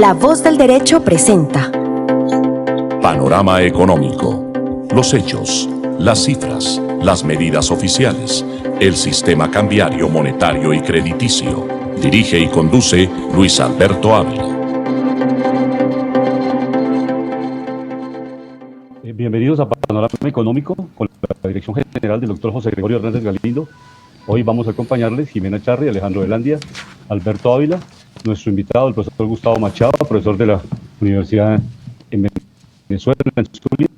La Voz del Derecho presenta Panorama Económico. Los hechos, las cifras, las medidas oficiales, el sistema cambiario, monetario y crediticio. Dirige y conduce Luis Alberto Ávila. Bienvenidos a Panorama Económico con la dirección general del doctor José Gregorio Hernández Galindo. Hoy vamos a acompañarles Jimena Charri, Alejandro Velandia, Alberto Ávila, nuestro invitado, el profesor Gustavo Machado, profesor de la Universidad en Venezuela, en Zulia,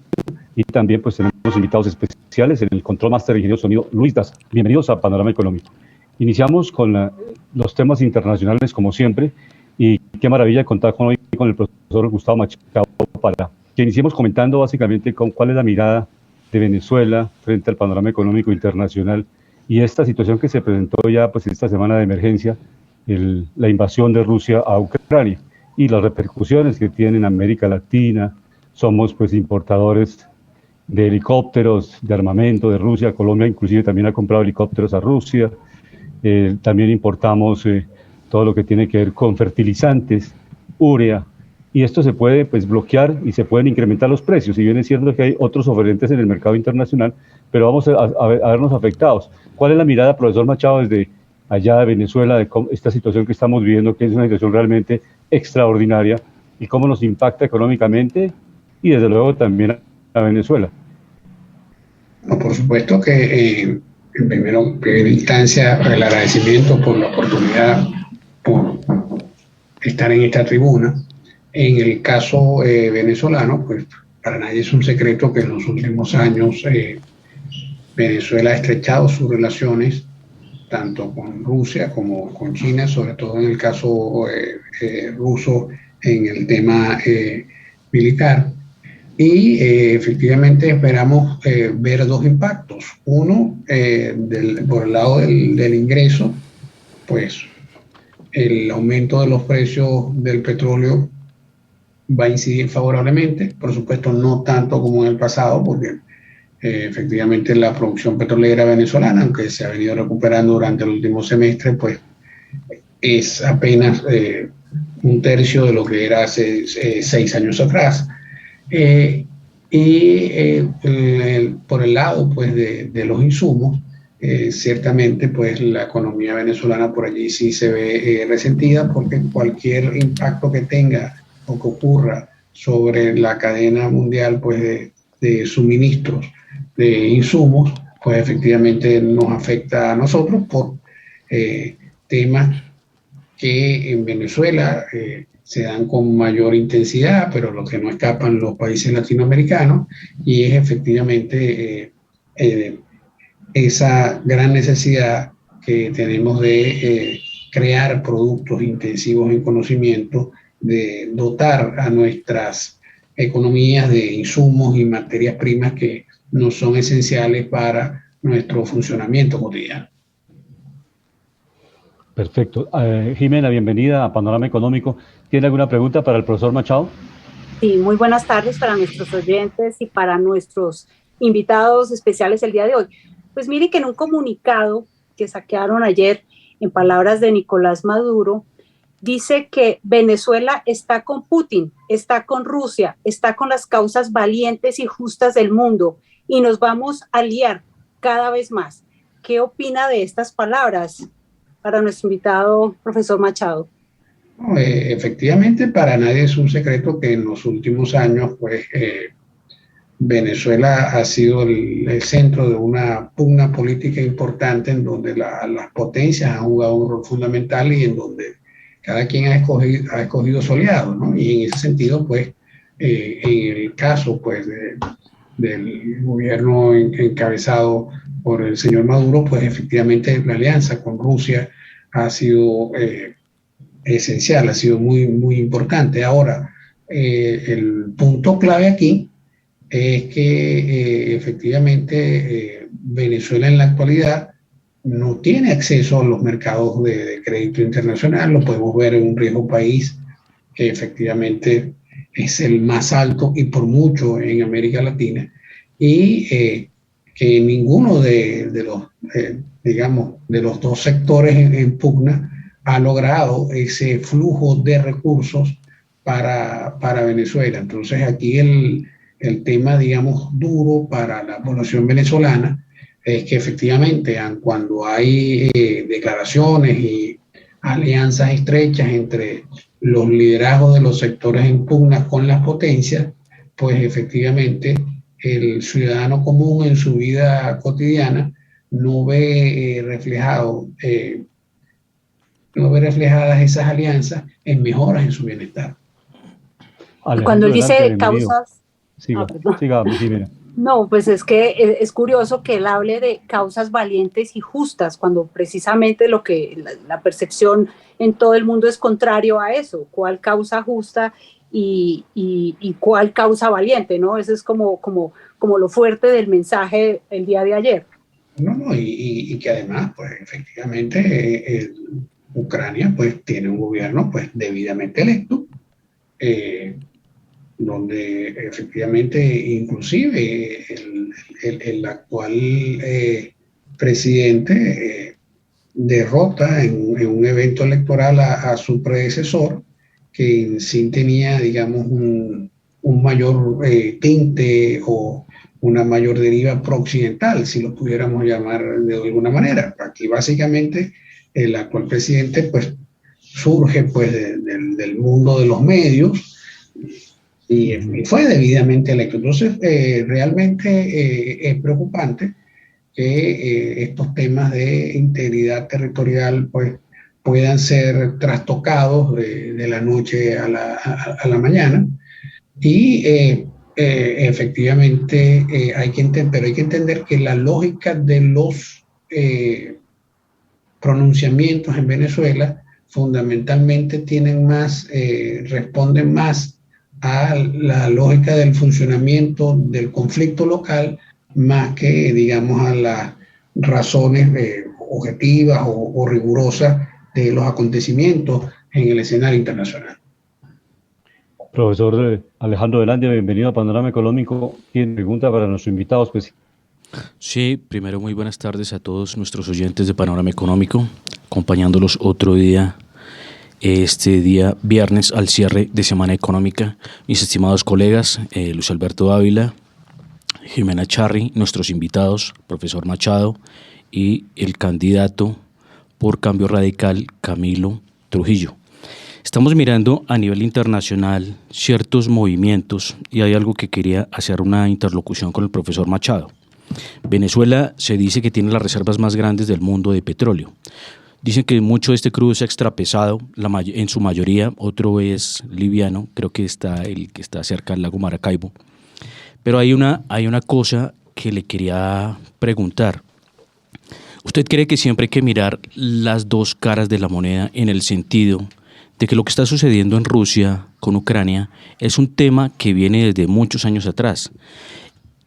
y también pues tenemos invitados especiales en el Control Master de Ingeniería de Sonido, Luis Daza. Bienvenidos a Panorama Económico. Iniciamos con los temas internacionales como siempre, y qué maravilla contar hoy con el profesor Gustavo Machado para que iniciemos comentando básicamente con cuál es la mirada de Venezuela frente al panorama económico internacional y esta situación que se presentó ya pues esta semana de emergencia, la invasión de Rusia a Ucrania y las repercusiones que tiene en América Latina. Somos pues importadores de helicópteros, de armamento de Rusia. Colombia inclusive también ha comprado helicópteros a Rusia. También importamos todo lo que tiene que ver con fertilizantes, urea, y esto se puede pues bloquear y se pueden incrementar los precios, si bien es cierto que hay otros oferentes en el mercado internacional, pero vamos a vernos afectados. ¿Cuál es la mirada, profesor Machado, desde allá de Venezuela, de esta situación que estamos viviendo, que es una situación realmente extraordinaria, y cómo nos impacta económicamente y desde luego también a Venezuela? No, por supuesto que en primera instancia el agradecimiento por la oportunidad por estar en esta tribuna. En el caso venezolano, pues para nadie es un secreto que en los últimos años Venezuela ha estrechado sus relaciones tanto con Rusia como con China, sobre todo en el caso ruso en el tema militar. Y efectivamente esperamos ver dos impactos. Uno, por el lado del ingreso, pues el aumento de los precios del petróleo va a incidir favorablemente, por supuesto no tanto como en el pasado, porque efectivamente la producción petrolera venezolana, aunque se ha venido recuperando durante el último semestre, pues es apenas un tercio de lo que era hace 6 años atrás. Por el lado pues de los insumos, ciertamente pues la economía venezolana por allí sí se ve resentida, porque cualquier impacto que tenga o que ocurra sobre la cadena mundial pues de suministros de insumos, pues efectivamente nos afecta a nosotros por temas que en Venezuela se dan con mayor intensidad, pero los que no escapan los países latinoamericanos, y es efectivamente esa gran necesidad que tenemos de crear productos intensivos en conocimiento, de dotar a nuestras economías de insumos y materias primas que nos son esenciales para nuestro funcionamiento cotidiano. Perfecto. Jimena, bienvenida a Panorama Económico. ¿Tiene alguna pregunta para el profesor Machado? Sí, muy buenas tardes para nuestros oyentes y para nuestros invitados especiales el día de hoy. Pues mire que en un comunicado que sacaron ayer, en palabras de Nicolás Maduro, dice que Venezuela está con Putin, está con Rusia, está con las causas valientes y justas del mundo y nos vamos a aliar cada vez más. ¿Qué opina de estas palabras para nuestro invitado, profesor Machado? Efectivamente, para nadie es un secreto que en los últimos años, pues, Venezuela ha sido el centro de una pugna política importante en donde las potencias han jugado un rol fundamental y en donde cada quien ha escogido su aliado, ¿no? Y en ese sentido, pues, en el caso, pues, del gobierno encabezado por el señor Maduro, pues efectivamente la alianza con Rusia ha sido esencial, ha sido muy, muy importante. Ahora, el punto clave aquí es que efectivamente Venezuela en la actualidad no tiene acceso a los mercados de crédito internacional. Lo podemos ver en un riesgo país que efectivamente es el más alto y por mucho en América Latina, y que ninguno de los, digamos, de los dos sectores en pugna ha logrado ese flujo de recursos para Venezuela. Entonces aquí el tema, digamos, duro para la población venezolana es que efectivamente cuando hay declaraciones y alianzas estrechas entre los liderazgos de los sectores en pugna con las potencias, pues efectivamente el ciudadano común en su vida cotidiana no ve no ve reflejadas esas alianzas en mejoras en su bienestar. Cuando Alejandro, él adelante, dice bienvenido. causas... Siga, perdón. siga, Jimena. No, pues es que es curioso que él hable de causas valientes y justas, cuando precisamente lo que la percepción en todo el mundo es contrario a eso. ¿Cuál causa justa y cuál causa valiente? ¿No? Eso es como lo fuerte del mensaje el día de ayer. No, y que además, pues efectivamente, Ucrania pues tiene un gobierno pues debidamente electo, donde efectivamente inclusive el actual presidente derrota en un evento electoral a su predecesor, que sí tenía, digamos, un mayor tinte o una mayor deriva pro-occidental, si lo pudiéramos llamar de alguna manera. Aquí básicamente el actual presidente pues surge pues del mundo de los medios y fue debidamente electo. Entonces realmente es preocupante que estos temas de integridad territorial pues puedan ser trastocados de la noche a la mañana y efectivamente hay que entender que la lógica de los pronunciamientos en Venezuela fundamentalmente responden más a la lógica del funcionamiento del conflicto local más que, digamos, a las razones objetivas o rigurosas de los acontecimientos en el escenario internacional. Profesor Alejandro Velandia, bienvenido a Panorama Económico. ¿Tiene pregunta para nuestro invitado especial? Sí, primero muy buenas tardes a todos nuestros oyentes de Panorama Económico, acompañándolos otro día, este día viernes al cierre de Semana Económica. Mis estimados colegas, Luis Alberto Ávila, Jimena Charri, nuestros invitados, profesor Machado y el candidato por Cambio Radical, Camilo Trujillo. Estamos mirando a nivel internacional ciertos movimientos y hay algo que quería hacer una interlocución con el profesor Machado. Venezuela se dice que tiene las reservas más grandes del mundo de petróleo. Dicen que mucho de este crudo se ha extrapesado, en su mayoría, otro es liviano, creo que está el que está cerca del lago Maracaibo. Pero hay una cosa que le quería preguntar. ¿Usted cree que siempre hay que mirar las dos caras de la moneda en el sentido de que lo que está sucediendo en Rusia con Ucrania es un tema que viene desde muchos años atrás?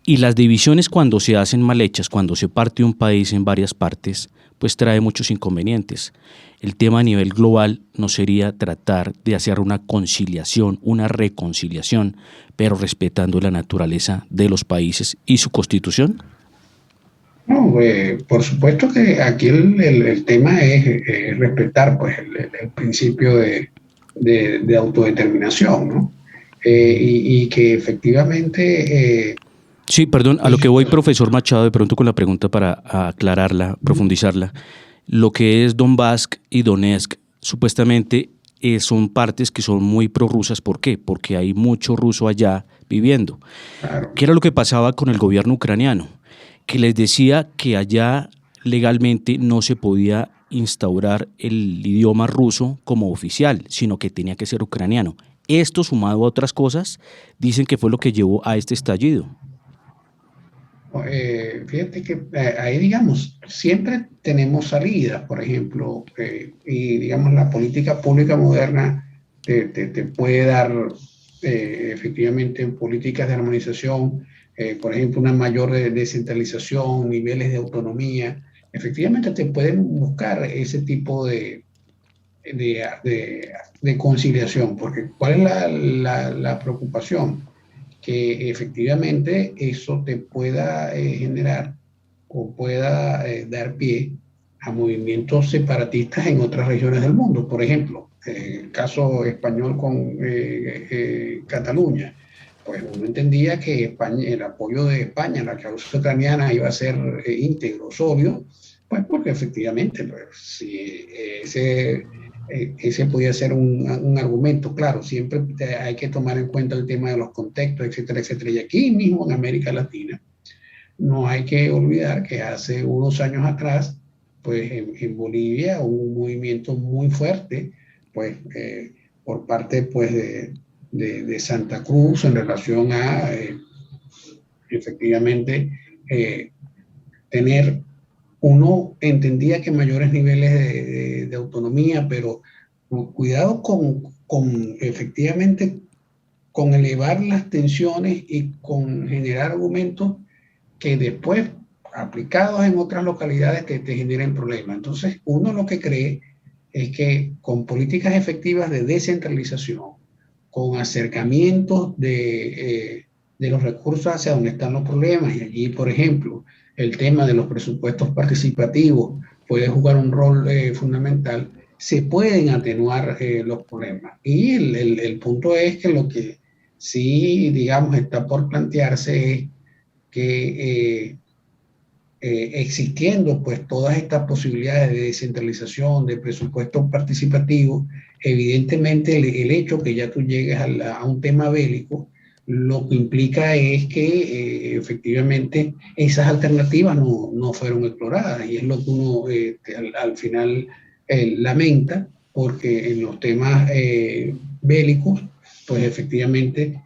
Y las divisiones, cuando se hacen mal hechas, cuando se parte un país en varias partes, pues trae muchos inconvenientes. El tema a nivel global no sería tratar de hacer una conciliación, una reconciliación, pero respetando la naturaleza de los países y su constitución. No, por supuesto que aquí el tema es respetar pues el principio de autodeterminación, ¿no? Y que efectivamente... Sí, perdón, a lo que voy, profesor Machado, de pronto con la pregunta para aclararla, profundizarla. Lo que es Donbass y Donetsk, supuestamente son partes que son muy prorrusas. ¿Por qué? Porque hay mucho ruso allá viviendo. Claro. ¿Qué era lo que pasaba con el gobierno ucraniano? Que les decía que allá legalmente no se podía instaurar el idioma ruso como oficial, sino que tenía que ser ucraniano. Esto, sumado a otras cosas, dicen que fue lo que llevó a este estallido. Fíjate que ahí, digamos, siempre tenemos salidas, por ejemplo, y digamos la política pública moderna te puede dar efectivamente políticas de armonización, por ejemplo, una mayor descentralización, niveles de autonomía. Efectivamente te pueden buscar ese tipo de conciliación, porque ¿cuál es la preocupación? Que efectivamente eso te pueda generar o pueda dar pie a movimientos separatistas en otras regiones del mundo. Por ejemplo, caso español con Cataluña, pues uno entendía que España, el apoyo de España a la causa ucraniana iba a ser íntegro, sólido, pues porque efectivamente, pues, si ese podía ser un argumento. Claro, siempre hay que tomar en cuenta el tema de los contextos, etcétera, etcétera. Y aquí mismo en América Latina, no hay que olvidar que hace unos años atrás, pues en Bolivia hubo un movimiento muy fuerte, pues por parte pues de Santa Cruz en relación a efectivamente tener, uno entendía que mayores niveles de autonomía, pero cuidado con efectivamente con elevar las tensiones y con generar argumentos que después, aplicados en otras localidades, te generen problemas. Entonces, uno lo que cree es que con políticas efectivas de descentralización, con acercamientos de los recursos hacia donde están los problemas, y allí, por ejemplo, el tema de los presupuestos participativos puede jugar un rol fundamental, se pueden atenuar los problemas. Y el punto es que lo que sí, digamos, está por plantearse es que existiendo pues todas estas posibilidades de descentralización, de presupuestos participativos, evidentemente el hecho que ya tú llegues a un tema bélico, lo que implica es que efectivamente esas alternativas no fueron exploradas, y es lo que uno al final lamenta, porque en los temas bélicos, pues efectivamente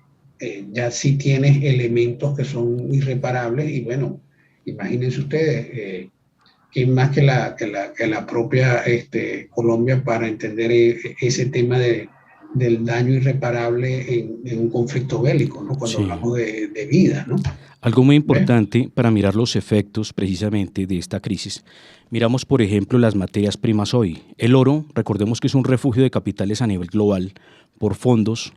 ya sí tienes elementos que son irreparables. Y bueno, imagínense ustedes, ¿quién más que la propia Colombia para entender ese tema del daño irreparable en un conflicto bélico, ¿no? Cuando hablamos de vida, ¿no? Algo muy importante para mirar los efectos precisamente de esta crisis. Miramos, por ejemplo, las materias primas hoy. El oro, recordemos que es un refugio de capitales a nivel global por fondos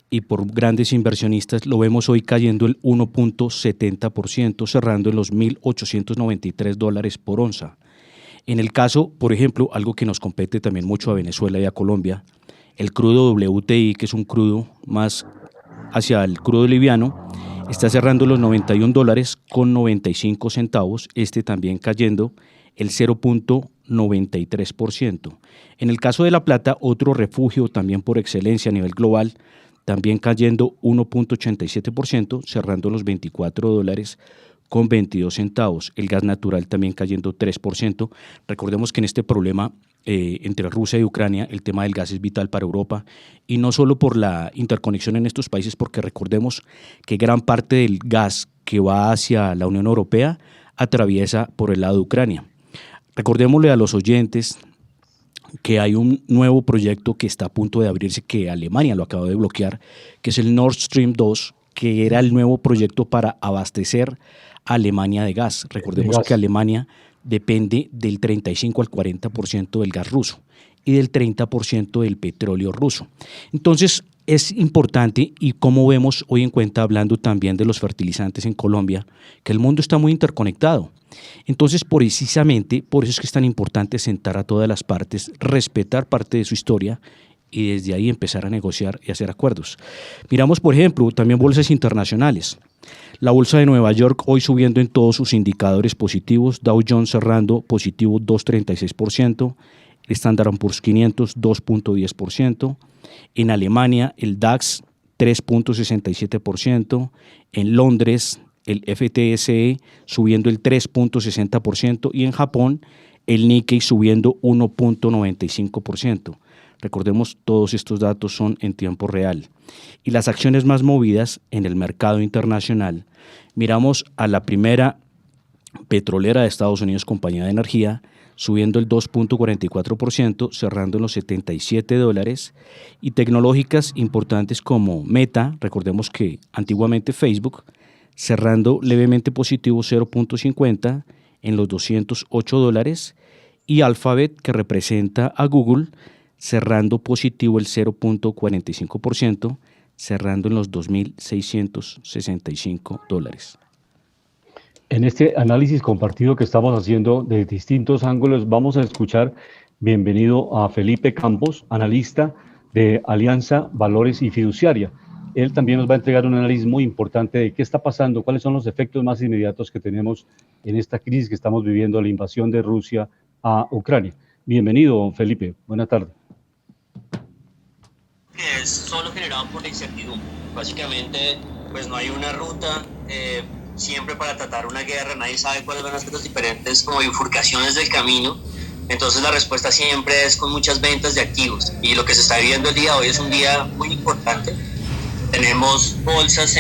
y por grandes inversionistas, lo vemos hoy cayendo el 1.70%, cerrando en los $1.893 por onza. En el caso, por ejemplo, algo que nos compete también mucho a Venezuela y a Colombia, el crudo WTI, que es un crudo más hacia el crudo liviano, está cerrando los $91.95, también cayendo el 0.93%. En el caso de la plata, otro refugio también por excelencia a nivel global, también cayendo 1.87%, cerrando los $24.22. El gas natural también cayendo 3%. Recordemos que en este problema entre Rusia y Ucrania, el tema del gas es vital para Europa, y no solo por la interconexión en estos países, porque recordemos que gran parte del gas que va hacia la Unión Europea atraviesa por el lado de Ucrania. Recordémosle a los oyentes que hay un nuevo proyecto que está a punto de abrirse, que Alemania lo acaba de bloquear, que es el Nord Stream 2, que era el nuevo proyecto para abastecer a Alemania de gas. Recordemos que Alemania depende del 35 al 40% del gas ruso y del 30% del petróleo ruso. Entonces, es importante, y como vemos hoy en cuenta, hablando también de los fertilizantes en Colombia, que el mundo está muy interconectado. Entonces, precisamente, por eso es que es tan importante sentar a todas las partes, respetar parte de su historia y desde ahí empezar a negociar y hacer acuerdos. Miramos, por ejemplo, también bolsas internacionales. La bolsa de Nueva York hoy subiendo en todos sus indicadores positivos, Dow Jones cerrando positivo 2.36%, el Standard & Poor's 500 2.10%, en Alemania el DAX 3.67%, en Londres el FTSE subiendo el 3.60% y en Japón el Nikkei subiendo 1.95%. Recordemos, todos estos datos son en tiempo real. Y las acciones más movidas en el mercado internacional, miramos a la primera petrolera de Estados Unidos, compañía de energía, subiendo el 2.44%, cerrando en los $77, y tecnológicas importantes como Meta, recordemos que antiguamente Facebook, cerrando levemente positivo 0.50 en los $208, y Alphabet, que representa a Google, cerrando positivo el 0.45%, cerrando en los $2.665. En este análisis compartido que estamos haciendo de distintos ángulos, vamos a escuchar Bienvenido a Felipe Campos, analista de Alianza Valores y Fiduciaria. Él también nos va a entregar un análisis muy importante de qué está pasando, cuáles son los efectos más inmediatos que tenemos en esta crisis que estamos viviendo, la invasión de Rusia a Ucrania. Bienvenido, Felipe. Buenas tardes. Es solo generado por la incertidumbre. Básicamente, pues no hay una ruta siempre para tratar una guerra, nadie sabe cuáles van a ser las diferentes como bifurcaciones del camino. Entonces la respuesta siempre es con muchas ventas de activos, y lo que se está viviendo el día de hoy es un día muy importante. Tenemos bolsas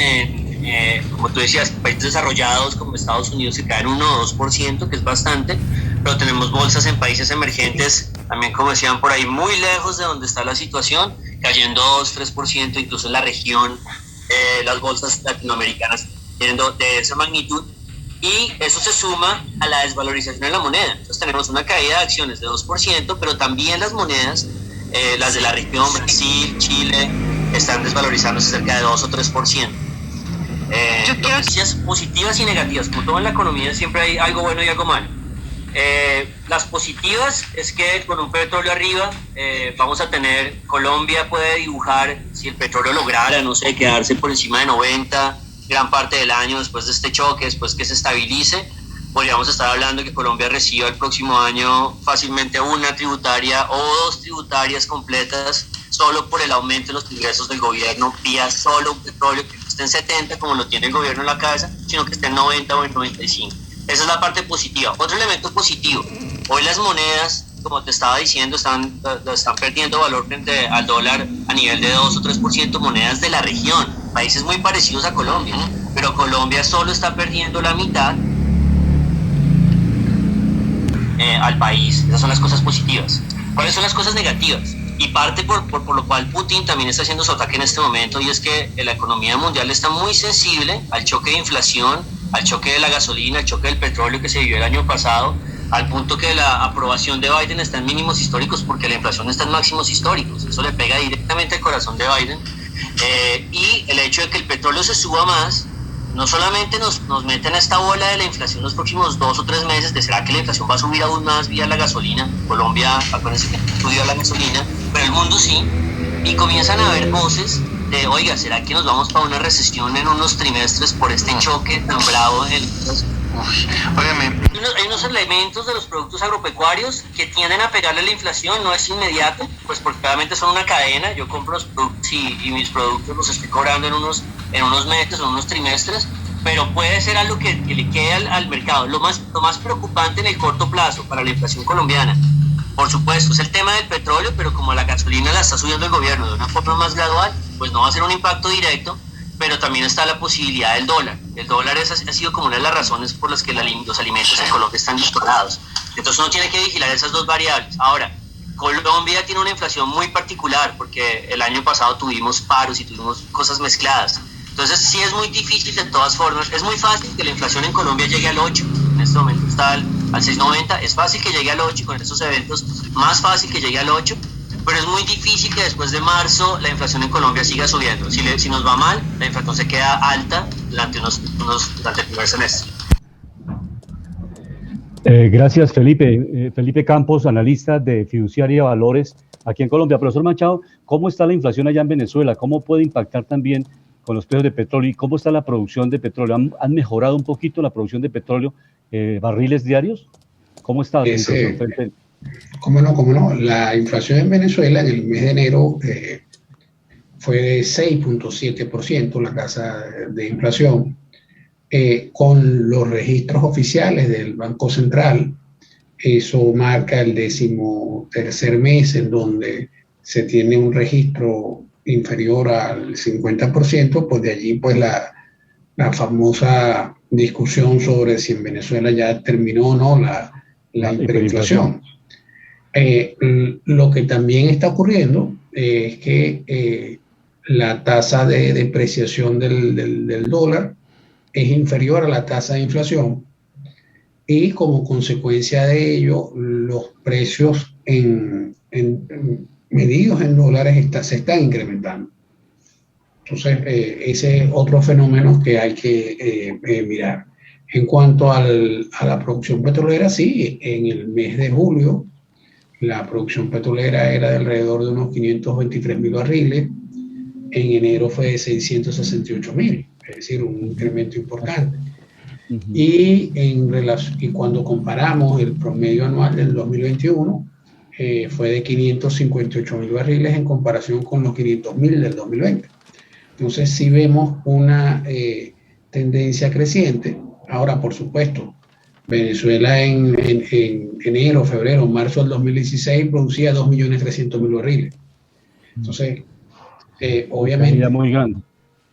como tú decías, países desarrollados como Estados Unidos que caen 1 o 2%, que es bastante, pero tenemos bolsas en países emergentes, también como decían por ahí, muy lejos de donde está la situación, cayendo 2-3%, incluso en la región, las bolsas latinoamericanas yendo de esa magnitud, y eso se suma a la desvalorización de la moneda. Entonces tenemos una caída de acciones de 2%, pero también las monedas, las de la región, Brasil, Chile, están desvalorizándose cerca de 2 o 3%. Noticias positivas y negativas, como todo en la economía siempre hay algo bueno y algo malo. Las positivas es que con un petróleo arriba vamos a tener, Colombia puede dibujar, si el petróleo lograra, no sé, quedarse por encima de 90 gran parte del año después de este choque, después que se estabilice, podríamos estar hablando que Colombia reciba el próximo año fácilmente una tributaria o 2 tributarias completas solo por el aumento de los ingresos del gobierno vía solo un petróleo, que no esté en 70 como lo tiene el gobierno en la cabeza, sino que esté en 90 o en 95. Esa es la parte positiva. Otro elemento positivo, hoy las monedas, como te estaba diciendo, están perdiendo valor frente al dólar a nivel de 2 o 3%, monedas de la región, países muy parecidos a Colombia, pero Colombia solo está perdiendo la mitad al país. Esas son las cosas positivas. ¿Cuáles son las cosas negativas? Y parte por lo cual Putin también está haciendo su ataque en este momento, y es que la economía mundial está muy sensible al choque de inflación, al choque de la gasolina, al choque del petróleo que se vivió el año pasado, al punto que la aprobación de Biden está en mínimos históricos porque la inflación está en máximos históricos. Eso le pega directamente al corazón de Biden. Y el hecho de que el petróleo se suba más, no solamente nos mete en esta bola de la inflación los próximos 2 o 3 meses, de será que la inflación va a subir aún más vía la gasolina. Colombia, acuérdense que estudió la gasolina, pero el mundo sí. Y comienzan a haber voces de, oiga, ¿será que nos vamos para una recesión en unos trimestres por este choque tan bravo en los... Hay unos elementos de los productos agropecuarios que tienden a pegarle a la inflación, no es inmediato, pues porque claramente son una cadena. Yo compro los productos y mis productos los estoy cobrando en unos meses o en unos trimestres, pero puede ser algo que le quede al mercado. Lo más preocupante en el corto plazo para la inflación colombiana, por supuesto, es el tema del petróleo, pero como la gasolina la está subiendo el gobierno de una forma más gradual, pues no va a ser un impacto directo. Pero también está la posibilidad del dólar. El dólar ha sido como una de las razones por las que los alimentos en Colombia están disparados. Entonces uno tiene que vigilar esas dos variables. Ahora, Colombia tiene una inflación muy particular porque el año pasado tuvimos paros y tuvimos cosas mezcladas. Entonces sí es muy difícil de todas formas. Es muy fácil que la inflación en Colombia llegue al 8. En este momento está al 6.90. Es fácil que llegue al 8 con estos eventos. Más fácil que llegue al 8. Pero es muy difícil que después de marzo la inflación en Colombia siga subiendo. Si nos va mal, la inflación se queda alta durante el primer semestre. Gracias, Felipe. Felipe Campos, analista de Fiduciaria Valores aquí en Colombia. Profesor Machado, ¿cómo está la inflación allá en Venezuela? ¿Cómo puede impactar también con los precios de petróleo? ¿Y cómo está la producción de petróleo? ¿Han mejorado un poquito la producción de petróleo, barriles diarios? ¿Cómo está la situación? ¿Cómo no? La inflación en Venezuela en el mes de enero fue de 6.7% la tasa de inflación. Con los registros oficiales del Banco Central, eso marca el 13º mes en donde se tiene un registro inferior al 50%, pues de allí pues la famosa discusión sobre si en Venezuela ya terminó o no la hiperinflación. Lo que también está ocurriendo es que la tasa de depreciación del dólar es inferior a la tasa de inflación, y como consecuencia de ello los precios medidos en dólares se están incrementando. Entonces ese es otro fenómeno que hay que mirar. En cuanto a la producción petrolera, sí, en el mes de julio la producción petrolera era de alrededor de unos 523.000 barriles, en enero fue de 668.000, es decir, un incremento importante. Y cuando comparamos el promedio anual del 2021, fue de 558.000 barriles en comparación con los 500.000 del 2020. Entonces sí vemos una tendencia creciente. Ahora, por supuesto, Venezuela en enero, febrero, marzo del 2016 producía 2.300.000 barriles. Entonces, obviamente, muy grande.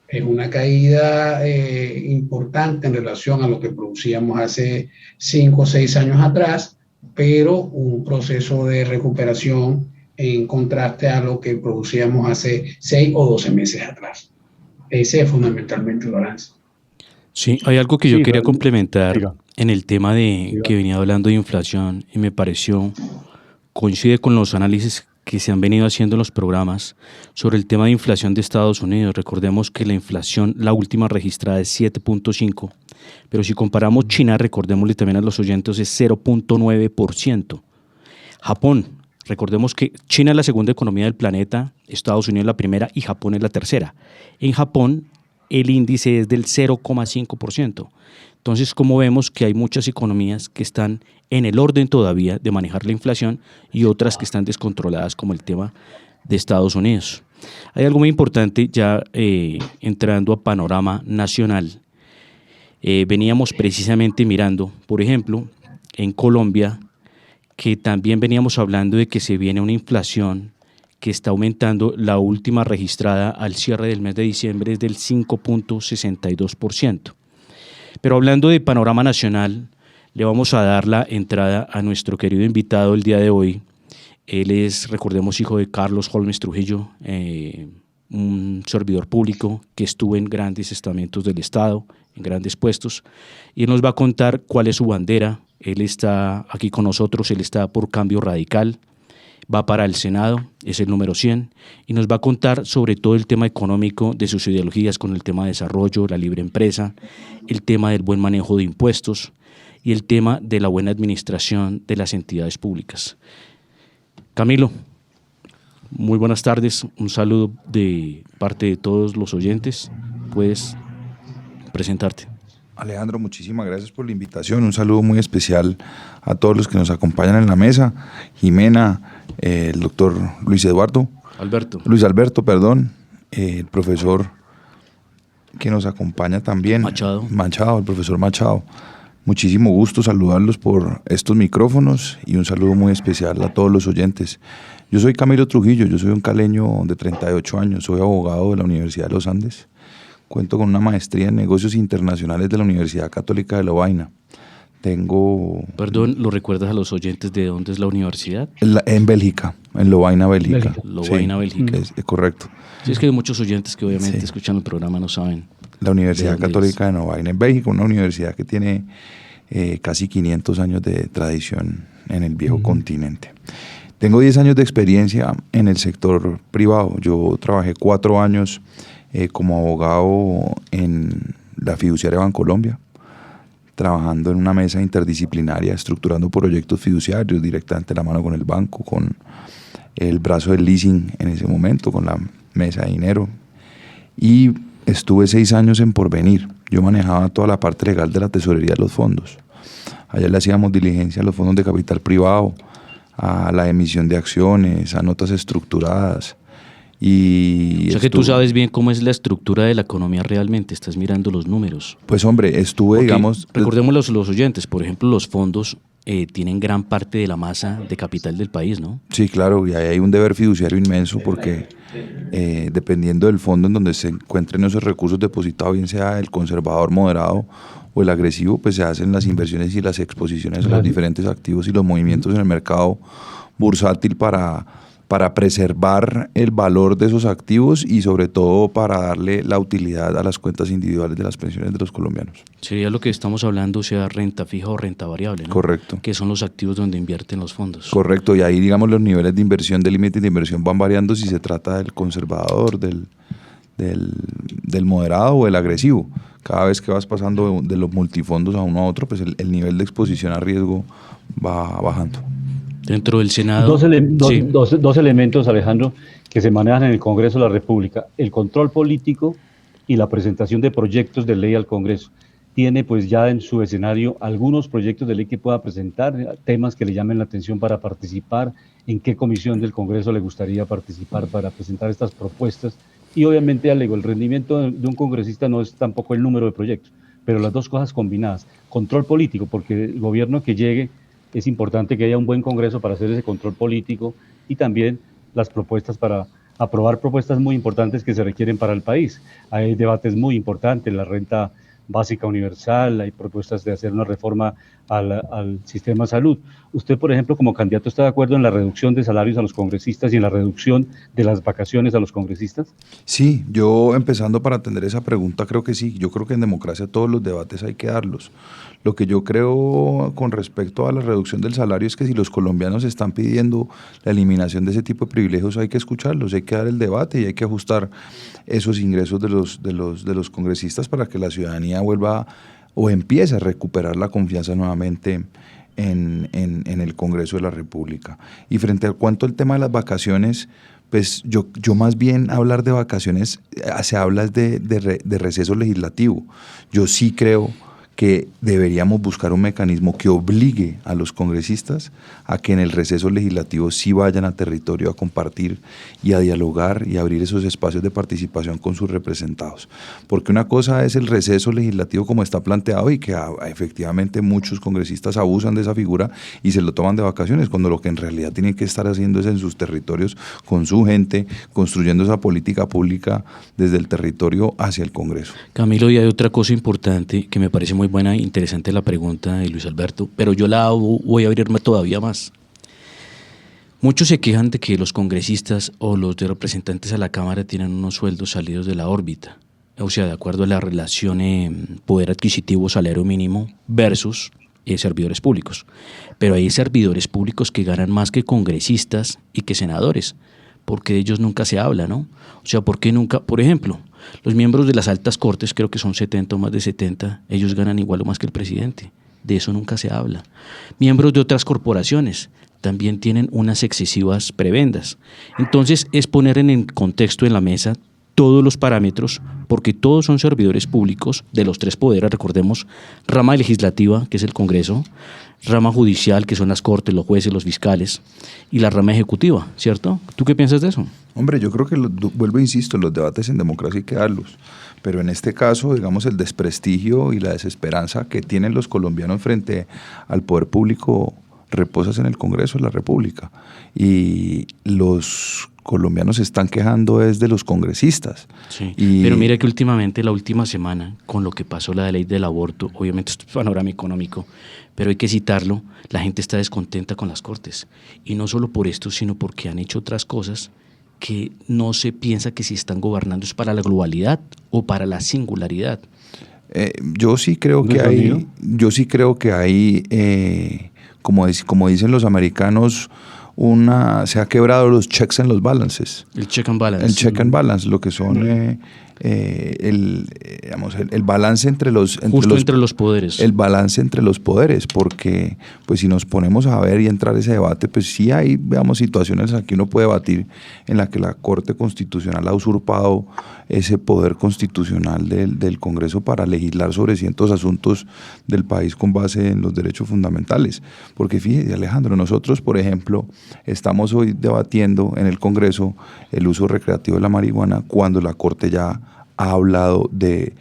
Es una caída importante en relación a lo que producíamos hace 5 o 6 años atrás, pero un proceso de recuperación en contraste a lo que producíamos hace 6 o 12 meses atrás. Ese es fundamentalmente el balance. Sí, hay algo que yo quería realmente, complementar diga. en el tema de que venía hablando de inflación y me pareció, coincide con los análisis que se han venido haciendo en los programas sobre el tema de inflación de Estados Unidos. Recordemos que la inflación, la última registrada es 7.5, pero si comparamos China, recordémosle también a los oyentes, es 0.9%. Japón, recordemos que China es la segunda economía del planeta, Estados Unidos es la primera y Japón es la tercera. En Japón el índice es del 0.5%. Entonces, como vemos que hay muchas economías que están en el orden todavía de manejar la inflación y otras que están descontroladas, como el tema de Estados Unidos. Hay algo muy importante ya entrando a panorama nacional. Veníamos precisamente mirando, por ejemplo, en Colombia, que también veníamos hablando de que se viene una inflación que está aumentando. La última registrada al cierre del mes de diciembre es del 5.62%. Pero hablando de panorama nacional, le vamos a dar la entrada a nuestro querido invitado el día de hoy. Él es, recordemos, hijo de Carlos Holmes Trujillo, un servidor público que estuvo en grandes estamentos del Estado, en grandes puestos, y él nos va a contar cuál es su bandera. Él está aquí con nosotros, él está por Cambio Radical, va para el Senado, es el número 100, y nos va a contar sobre todo el tema económico de sus ideologías con el tema de desarrollo, la libre empresa, el tema del buen manejo de impuestos y el tema de la buena administración de las entidades públicas. Camilo, muy buenas tardes, un saludo de parte de todos los oyentes, puedes presentarte. Alejandro, muchísimas gracias por la invitación, un saludo muy especial a todos los que nos acompañan en la mesa, Jimena, el doctor Luis Alberto, el profesor que nos acompaña también, Machado, el profesor Machado. Muchísimo gusto saludarlos por estos micrófonos y un saludo muy especial a todos los oyentes. Yo soy Camilo Trujillo, yo soy un caleño de 38 años, soy abogado de la Universidad de los Andes, cuento con una maestría en negocios internacionales de la Universidad Católica de Lovaina. Perdón, ¿lo recuerdas a los oyentes de dónde es la universidad? En Bélgica, en Lovaina, Bélgica. Lovaina, Bélgica. Es correcto. Sí, es que hay muchos oyentes que obviamente escuchan el programa no saben. La Universidad Católica de Lovaina en Bélgica, una universidad que tiene casi 500 años de tradición en el viejo continente. Tengo 10 años de experiencia en el sector privado. Yo trabajé 4 años como abogado en la fiduciaria Bancolombia, trabajando en una mesa interdisciplinaria, estructurando proyectos fiduciarios directamente de la mano con el banco, con el brazo del leasing en ese momento, con la mesa de dinero. Y estuve 6 años en Porvenir. Yo manejaba toda la parte legal de la tesorería de los fondos. Allá le hacíamos diligencia a los fondos de capital privado, a la emisión de acciones, a notas estructuradas. Y o sea que tú sabes bien cómo es la estructura de la economía realmente, estás mirando los números. Pues hombre, estuve, digamos... Recordemos los oyentes, por ejemplo, los fondos tienen gran parte de la masa de capital del país, ¿no? Sí, claro, y ahí hay un deber fiduciario inmenso porque dependiendo del fondo en donde se encuentren esos recursos depositados, bien sea el conservador moderado o el agresivo, pues se hacen las inversiones y las exposiciones a los diferentes activos y los movimientos en el mercado bursátil para preservar el valor de esos activos y sobre todo para darle la utilidad a las cuentas individuales de las pensiones de los colombianos. Sería lo que estamos hablando, sea renta fija o renta variable, ¿no? Correcto. Que son los activos donde invierten los fondos. Correcto, y ahí digamos los niveles de inversión, del límite de inversión van variando si se trata del conservador, del moderado o del agresivo. Cada vez que vas pasando de los multifondos a uno a otro, pues el nivel de exposición a riesgo va bajando. Dentro del Senado. Dos elementos, Alejandro, que se manejan en el Congreso de la República: el control político y la presentación de proyectos de ley al Congreso. Tiene pues ya en su escenario algunos proyectos de ley que pueda presentar, temas que le llamen la atención para participar, en qué comisión del Congreso le gustaría participar para presentar estas propuestas. Y obviamente, alego, el rendimiento de un congresista no es tampoco el número de proyectos, pero las dos cosas combinadas. Control político, porque el gobierno que llegue es importante que haya un buen Congreso para hacer ese control político, y también las propuestas para aprobar propuestas muy importantes que se requieren para el país. Hay debates muy importantes, la renta básica universal, hay propuestas de hacer una reforma al sistema de salud. Usted, por ejemplo, como candidato, ¿está de acuerdo en la reducción de salarios a los congresistas y en la reducción de las vacaciones a los congresistas? Sí, yo empezando para atender esa pregunta, creo que sí. Yo creo que en democracia todos los debates hay que darlos. Lo que yo creo con respecto a la reducción del salario es que si los colombianos están pidiendo la eliminación de ese tipo de privilegios, hay que escucharlos, hay que dar el debate y hay que ajustar esos ingresos de los congresistas para que la ciudadanía vuelva o empiece a recuperar la confianza nuevamente en el Congreso de la República. Y frente al cuanto al tema de las vacaciones, pues yo más bien hablar de vacaciones, se habla de receso legislativo. Yo sí creo que deberíamos buscar un mecanismo que obligue a los congresistas a que en el receso legislativo sí vayan a territorio a compartir y a dialogar y a abrir esos espacios de participación con sus representados. Porque una cosa es el receso legislativo como está planteado y que efectivamente muchos congresistas abusan de esa figura y se lo toman de vacaciones, cuando lo que en realidad tienen que estar haciendo es en sus territorios, con su gente, construyendo esa política pública desde el territorio hacia el Congreso. Camilo, y hay otra cosa importante que me parece muy buena, interesante la pregunta de Luis Alberto, pero yo la voy a abrirme todavía más. Muchos se quejan de que los congresistas o los de representantes a la Cámara tienen unos sueldos salidos de la órbita, o sea, de acuerdo a la relación poder adquisitivo, salario mínimo versus servidores públicos. Pero hay servidores públicos que ganan más que congresistas y que senadores, porque de ellos nunca se habla, ¿no? O sea, ¿por qué nunca? Por ejemplo, los miembros de las altas cortes, creo que son 70 o más de 70, ellos ganan igual o más que el presidente. De eso nunca se habla. Miembros de otras corporaciones también tienen unas excesivas prebendas. Entonces, es poner en el contexto en la mesa todos los parámetros, porque todos son servidores públicos de los tres poderes, recordemos, rama legislativa, que es el Congreso, rama judicial, que son las cortes, los jueces, los fiscales, y la rama ejecutiva, ¿cierto? ¿Tú qué piensas de eso? Hombre, yo creo que, vuelvo e insisto, los debates en democracia hay que darlos, pero en este caso, digamos, el desprestigio y la desesperanza que tienen los colombianos frente al poder público reposas en el Congreso de la República, y los colombianos se están quejando es de los congresistas. Sí, pero mira que últimamente, la última semana, con lo que pasó la ley del aborto, obviamente esto es panorama económico, pero hay que citarlo, la gente está descontenta con las cortes, y no solo por esto, sino porque han hecho otras cosas que no se piensa que si están gobernando es para la globalidad o para la singularidad. Yo sí creo que hay, como dicen los americanos, se ha quebrado los checks and los balances. El check and balance. El check and balance, lo que son el balance entre los poderes. El balance entre los poderes, porque pues si nos ponemos a ver y entrar a ese debate, pues sí hay, veamos, situaciones aquí uno puede debatir en la que la Corte Constitucional ha usurpado ese poder constitucional del Congreso para legislar sobre cientos asuntos del país con base en los derechos fundamentales. Porque fíjese, Alejandro, nosotros, por ejemplo, estamos hoy debatiendo en el Congreso el uso recreativo de la marihuana cuando la Corte ya ha hablado de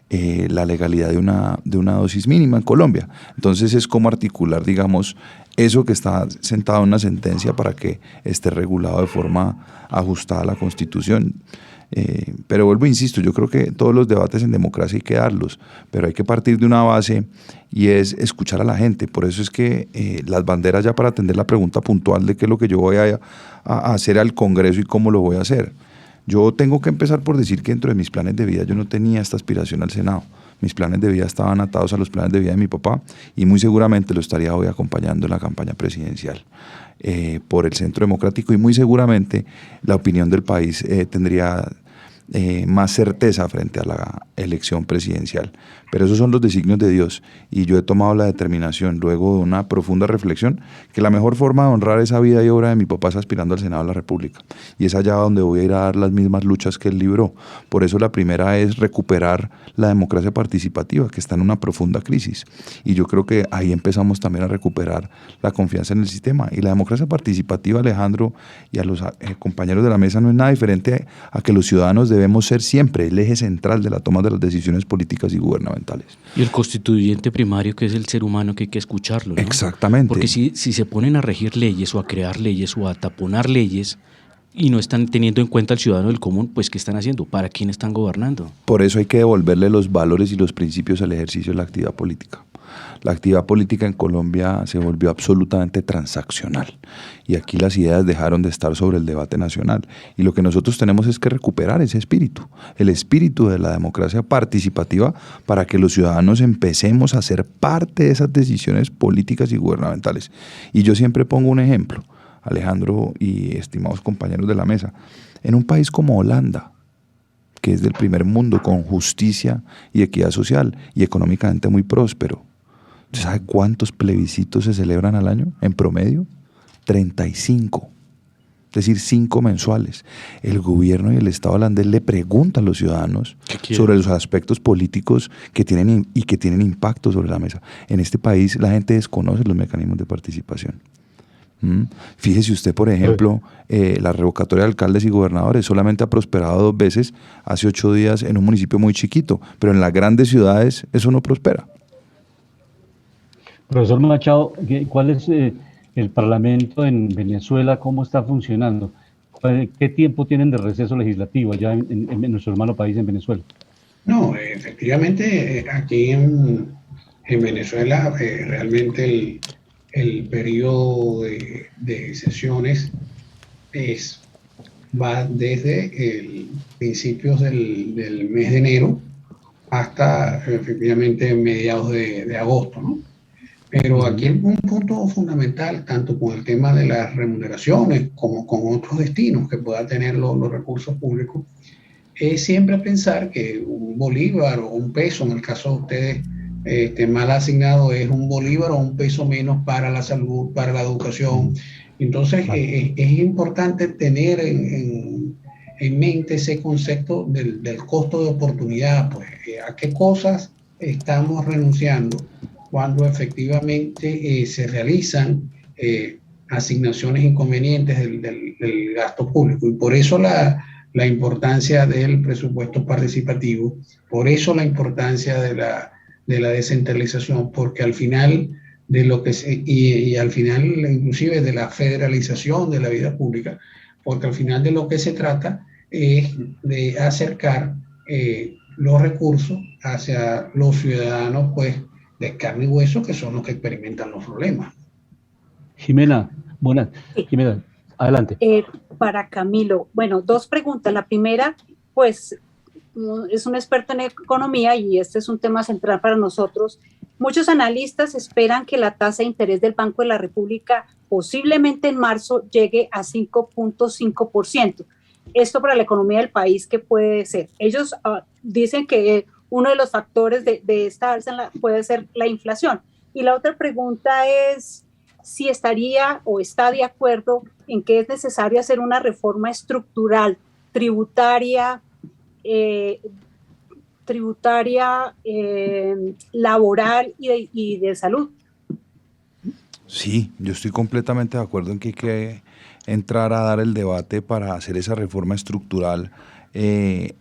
la legalidad de una dosis mínima en Colombia. Entonces es como articular, digamos, eso que está sentado en una sentencia para que esté regulado de forma ajustada a la Constitución. Pero vuelvo e insisto, yo creo que todos los debates en democracia hay que darlos, pero hay que partir de una base y es escuchar a la gente. Por eso es que las banderas, ya para atender la pregunta puntual de qué es lo que yo voy a hacer al Congreso y cómo lo voy a hacer. Yo tengo que empezar por decir que dentro de mis planes de vida yo no tenía esta aspiración al Senado. Mis planes de vida estaban atados a los planes de vida de mi papá y muy seguramente lo estaría hoy acompañando en la campaña presidencial por el Centro Democrático, y muy seguramente la opinión del país tendría más certeza frente a la elección presidencial. Pero esos son los designios de Dios y yo he tomado la determinación, luego de una profunda reflexión, que la mejor forma de honrar esa vida y obra de mi papá es aspirando al Senado de la República, y es allá donde voy a ir a dar las mismas luchas que él libró. Por eso la primera es recuperar la democracia participativa, que está en una profunda crisis, y yo creo que ahí empezamos también a recuperar la confianza en el sistema. Y la democracia participativa, Alejandro, y a los compañeros de la mesa, no es nada diferente a que los ciudadanos debemos ser siempre el eje central de la toma de las decisiones políticas y gubernamentales. Y el constituyente primario, que es el ser humano, que hay que escucharlo, ¿no? Exactamente. Porque si se ponen a regir leyes o a crear leyes o a taponar leyes y no están teniendo en cuenta al ciudadano del común, pues ¿qué están haciendo? ¿Para quién están gobernando? Por eso hay que devolverle los valores y los principios al ejercicio de la actividad política. La actividad política en Colombia se volvió absolutamente transaccional y aquí las ideas dejaron de estar sobre el debate nacional, y lo que nosotros tenemos es que recuperar ese espíritu, el espíritu de la democracia participativa, para que los ciudadanos empecemos a ser parte de esas decisiones políticas y gubernamentales. Y yo siempre pongo un ejemplo, Alejandro y estimados compañeros de la mesa. En un país como Holanda, que es del primer mundo, con justicia y equidad social y económicamente muy próspero, ¿usted sabe cuántos plebiscitos se celebran al año en promedio? 35, es decir, 5 mensuales. El gobierno y el Estado holandés le preguntan a los ciudadanos sobre los aspectos políticos que tienen y que tienen impacto sobre la mesa. En este país la gente desconoce los mecanismos de participación. Fíjese usted, por ejemplo, la revocatoria de alcaldes y gobernadores solamente ha prosperado 2 veces, hace 8 días en un municipio muy chiquito, pero en las grandes ciudades eso no prospera. Profesor Machado, ¿cuál es el Parlamento en Venezuela? ¿Cómo está funcionando? ¿Qué tiempo tienen de receso legislativo allá en nuestro hermano país, en Venezuela? No, efectivamente, aquí en Venezuela realmente el periodo de sesiones va desde principios del mes de enero hasta efectivamente mediados de agosto, ¿no? Pero aquí un punto fundamental, tanto con el tema de las remuneraciones como con otros destinos que puedan tener los recursos públicos, es siempre pensar que un bolívar o un peso, en el caso de ustedes, mal asignado, es un bolívar o un peso menos para la salud, para la educación. Entonces, es importante tener en mente ese concepto del costo de oportunidad, pues, a qué cosas estamos renunciando cuando efectivamente se realizan asignaciones inconvenientes del gasto público. Y por eso la importancia del presupuesto participativo, por eso la importancia de la descentralización, porque al final de lo que y al final inclusive de la federalización de la vida pública, porque al final de lo que se trata es de acercar los recursos hacia los ciudadanos, pues, de carne y hueso, que son los que experimentan los problemas. Jimena, buenas. Sí. Jimena, adelante. Para Camilo, bueno, 2 preguntas. La primera, pues, es un experto en economía y este es un tema central para nosotros. Muchos analistas esperan que la tasa de interés del Banco de la República posiblemente en marzo llegue a 5.5%. Esto para la economía del país, ¿qué puede ser? Ellos dicen que uno de los factores de esta alza puede ser la inflación. Y la otra pregunta es si estaría o está de acuerdo en que es necesario hacer una reforma estructural, tributaria, laboral y de salud. Sí, yo estoy completamente de acuerdo en que hay que entrar a dar el debate para hacer esa reforma estructural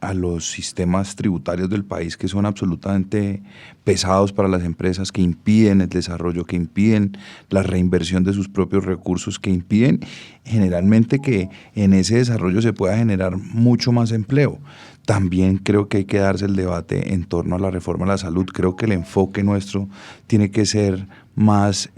a los sistemas tributarios del país, que son absolutamente pesados para las empresas, que impiden el desarrollo, que impiden la reinversión de sus propios recursos, que impiden generalmente que en ese desarrollo se pueda generar mucho más empleo. También creo que hay que darse el debate en torno a la reforma de la salud. Creo que el enfoque nuestro tiene que ser más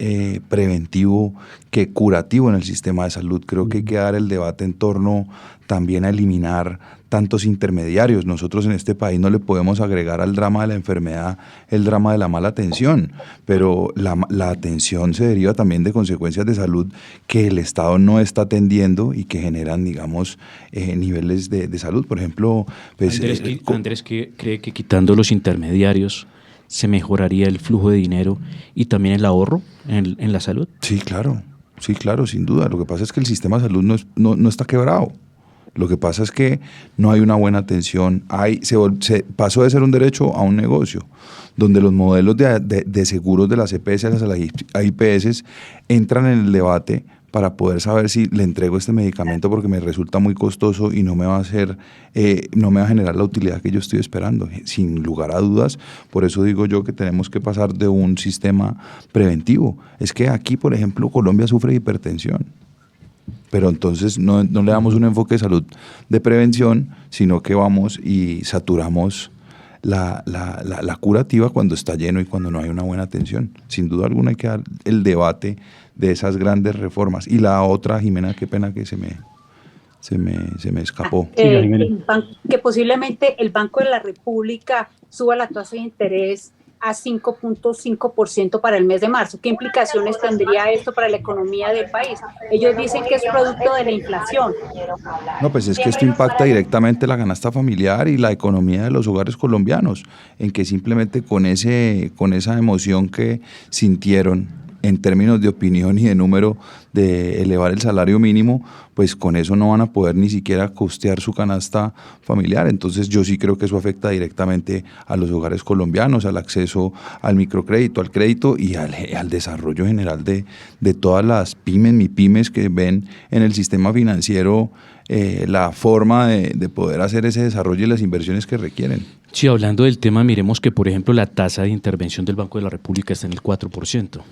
preventivo que curativo en el sistema de salud. Creo que hay que dar el debate en torno también a eliminar tantos intermediarios. Nosotros en este país no le podemos agregar al drama de la enfermedad el drama de la mala atención, pero la atención se deriva también de consecuencias de salud que el Estado no está atendiendo y que generan, digamos, niveles de salud. Por ejemplo, pues, Andrés cree que quitando los intermediarios se mejoraría el flujo de dinero y también el ahorro en la salud. Sí, claro, sin duda. Lo que pasa es que el sistema de salud no está quebrado. Lo que pasa es que no hay una buena atención. Se pasó de ser un derecho a un negocio, donde los modelos de seguros de las EPS a las IPS entran en el debate para poder saber si le entrego este medicamento porque me resulta muy costoso y no me va a generar la utilidad que yo estoy esperando. Sin lugar a dudas, por eso digo yo que tenemos que pasar de un sistema preventivo. Es que aquí, por ejemplo, Colombia sufre de hipertensión, pero entonces no le damos un enfoque de salud de prevención, sino que vamos y saturamos la curativa cuando está lleno y cuando no hay una buena atención. Sin duda alguna hay que dar el debate de esas grandes reformas. Y la otra, Jimena, qué pena que se me escapó. Que posiblemente el Banco de la República suba la tasa de interés a 5.5% para el mes de marzo. ¿Qué implicaciones tendría esto para la economía del país? Ellos dicen que es producto de la inflación. No, pues es que esto impacta directamente la canasta familiar y la economía de los hogares colombianos, en que simplemente con esa emoción que sintieron en términos de opinión y de número de elevar el salario mínimo, pues con eso no van a poder ni siquiera costear su canasta familiar. Entonces yo sí creo que eso afecta directamente a los hogares colombianos, al acceso al microcrédito, al crédito y al desarrollo general de todas las pymes, mipymes que ven en el sistema financiero la forma de poder hacer ese desarrollo y las inversiones que requieren. Sí, hablando del tema, miremos que, por ejemplo, la tasa de intervención del Banco de la República está en el 4%.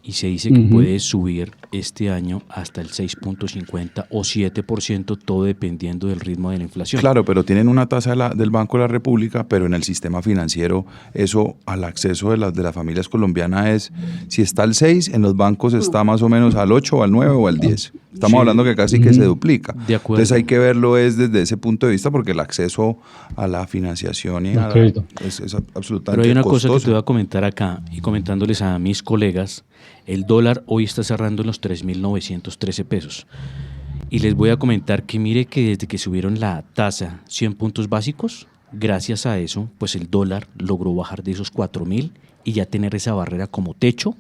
Y se dice que puede subir este año hasta el 6.50 o 7%, todo dependiendo del ritmo de la inflación. Claro, pero tienen una tasa del Banco de la República, pero en el sistema financiero eso al acceso de las familias colombianas es, si está al 6, en los bancos está más o menos al 8 o al 9 o al 10. Estamos hablando que casi que se duplica. De acuerdo. Entonces hay que verlo desde ese punto de vista porque el acceso a la financiación y es absolutamente Pero hay una costoso. cosa que te voy a comentar acá y comentándoles a mis colegas. El dólar hoy está cerrando en los 3.913 pesos. Y les voy a comentar que mire que desde que subieron la tasa 100 puntos básicos, gracias a eso, pues el dólar logró bajar de esos 4.000 y ya tener esa barrera como techo,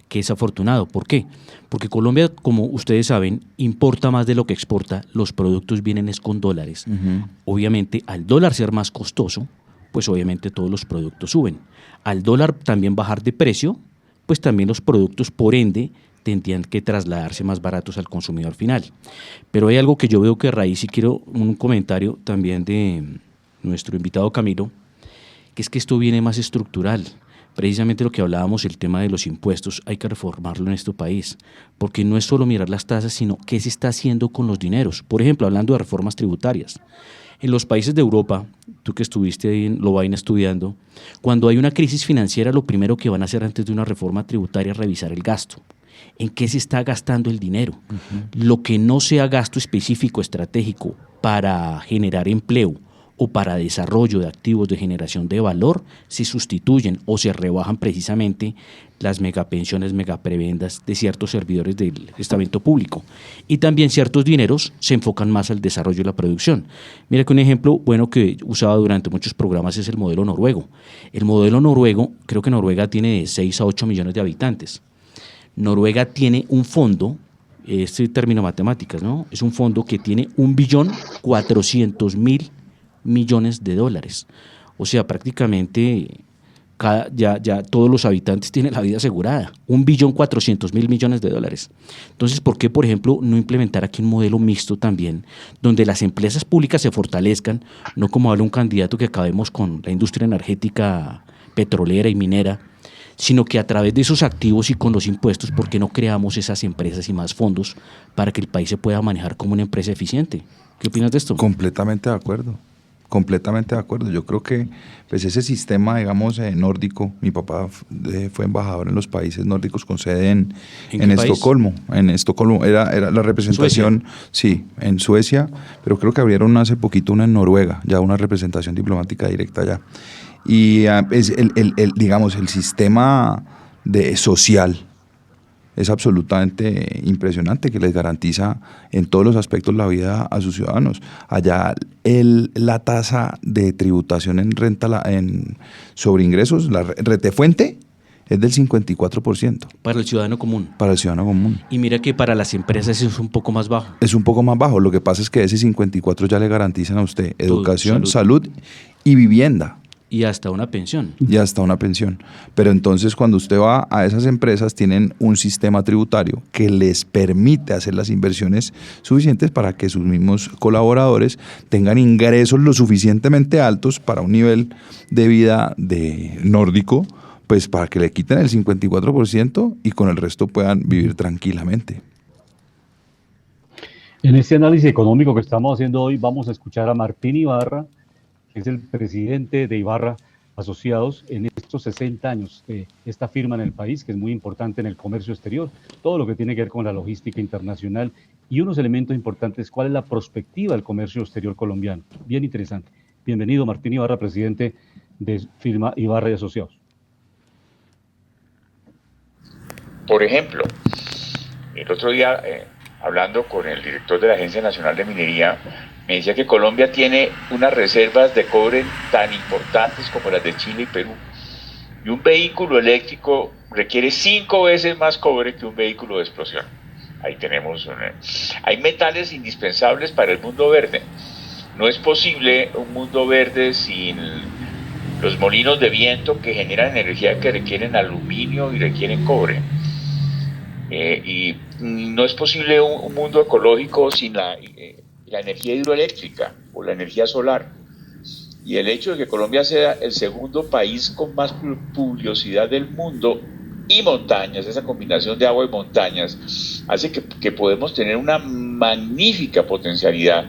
que es afortunado. ¿Por qué? Porque Colombia, como ustedes saben, importa más de lo que exporta. Los productos vienen con dólares. Obviamente, al dólar ser más costoso, pues obviamente todos los productos suben. Al dólar también bajar de precio, pues también los productos, por ende, tendrían que trasladarse más baratos al consumidor final. Pero hay algo que yo veo que raíz, y quiero un comentario también de nuestro invitado Camilo, que es que esto viene más estructural. Precisamente lo que hablábamos, el tema de los impuestos, hay que reformarlo en este país, porque no es solo mirar las tasas, sino qué se está haciendo con los dineros. Por ejemplo, hablando de reformas tributarias. En los países de Europa, tú que estuviste ahí en Lovaina estudiando, cuando hay una crisis financiera, lo primero que van a hacer antes de una reforma tributaria es revisar el gasto. ¿En qué se está gastando el dinero? Lo que no sea gasto específico, estratégico, para generar empleo o para desarrollo de activos de generación de valor, se sustituyen o se rebajan precisamente las megapensiones, megaprebendas de ciertos servidores del estamento público. Y también ciertos dineros se enfocan más al desarrollo de la producción. Mira que un ejemplo bueno que usaba durante muchos programas es el modelo noruego. El modelo noruego, creo que Noruega tiene de 6 a 8 millones de habitantes. Noruega tiene un fondo, este término matemáticas, ¿no? Es un fondo que tiene 1.400.000 millones de dólares. O sea, prácticamente ya todos los habitantes tienen la vida asegurada. 1.400.000 millones de dólares. Entonces, ¿por qué, por ejemplo, no implementar aquí un modelo mixto también, donde las empresas públicas se fortalezcan, no como habla un candidato que acabemos con la industria energética petrolera y minera, sino que a través de esos activos y con los impuestos, ¿por qué no creamos esas empresas y más fondos para que el país se pueda manejar como una empresa eficiente? ¿Qué opinas de esto? Completamente de acuerdo. completamente de acuerdo. Yo creo que pues ese sistema, digamos, nórdico, mi papá fue embajador en los países nórdicos con sede en Estocolmo. En Estocolmo era la representación, ¿Suecia? Sí, en Suecia, pero creo que abrieron hace poquito una en Noruega, ya una representación diplomática directa allá. Y es digamos, el sistema social es absolutamente impresionante, que les garantiza en todos los aspectos la vida a sus ciudadanos. Allá la tasa de tributación en renta sobre ingresos, la retefuente, es del 54%. Para el ciudadano común. Para el ciudadano común. Y mira que para las empresas es un poco más bajo. Es un poco más bajo. Lo que pasa es que ese 54 ya le garantizan a usted educación, salud y vivienda. Y hasta una pensión. Y hasta una pensión. Pero entonces cuando usted va a esas empresas tienen un sistema tributario que les permite hacer las inversiones suficientes para que sus mismos colaboradores tengan ingresos lo suficientemente altos para un nivel de vida nórdico, pues para que le quiten el 54% y con el resto puedan vivir tranquilamente. En este análisis económico que estamos haciendo hoy vamos a escuchar a Martín Ibarra, que es el presidente de Ibarra Asociados en estos 60 años de esta firma en el país, que es muy importante en el comercio exterior, todo lo que tiene que ver con la logística internacional y unos elementos importantes, cuál es la perspectiva del comercio exterior colombiano. Bien interesante. Bienvenido, Martín Ibarra, presidente de firma Ibarra y Asociados. Por ejemplo, el otro día, hablando con el director de la Agencia Nacional de Minería, me decía que Colombia tiene unas reservas de cobre tan importantes como las de Chile y Perú. Y un vehículo eléctrico requiere 5 veces más cobre que un vehículo de explosión. Ahí tenemos hay metales indispensables para el mundo verde. No es posible un mundo verde sin los molinos de viento que generan energía que requieren aluminio y requieren cobre. Y no es posible un mundo ecológico sin la energía hidroeléctrica o la energía solar. Y el hecho de que Colombia sea el segundo país con más pluviosidad del mundo y montañas, esa combinación de agua y montañas, hace que podemos tener una magnífica potencialidad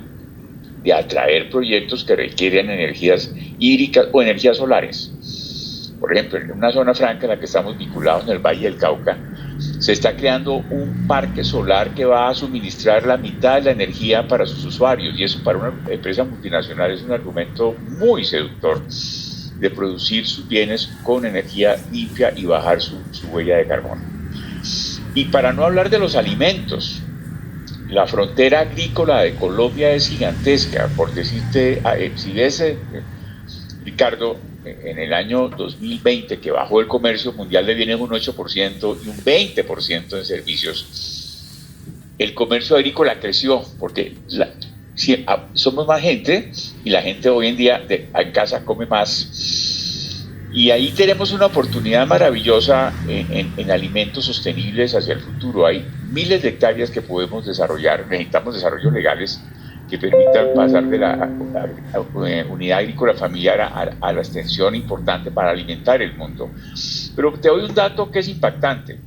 de atraer proyectos que requieren energías hídricas o energías solares. Por ejemplo, en una zona franca en la que estamos vinculados, en el Valle del Cauca, se está creando un parque solar que va a suministrar la mitad de la energía para sus usuarios, y eso para una empresa multinacional es un argumento muy seductor de producir sus bienes con energía limpia y bajar su huella de carbono. Y para no hablar de los alimentos, la frontera agrícola de Colombia es gigantesca. Por decirte, si ves, Ricardo, en el año 2020, que bajó el comercio mundial de bienes un 8% y un 20% en servicios, el comercio agrícola creció porque somos más gente y la gente hoy en día en casa come más. Y ahí tenemos una oportunidad maravillosa en alimentos sostenibles hacia el futuro. Hay miles de hectáreas que podemos desarrollar. Necesitamos desarrollos legales que permitan pasar de la unidad agrícola familiar a la extensión importante para alimentar el mundo. Pero te doy un dato que es impactante.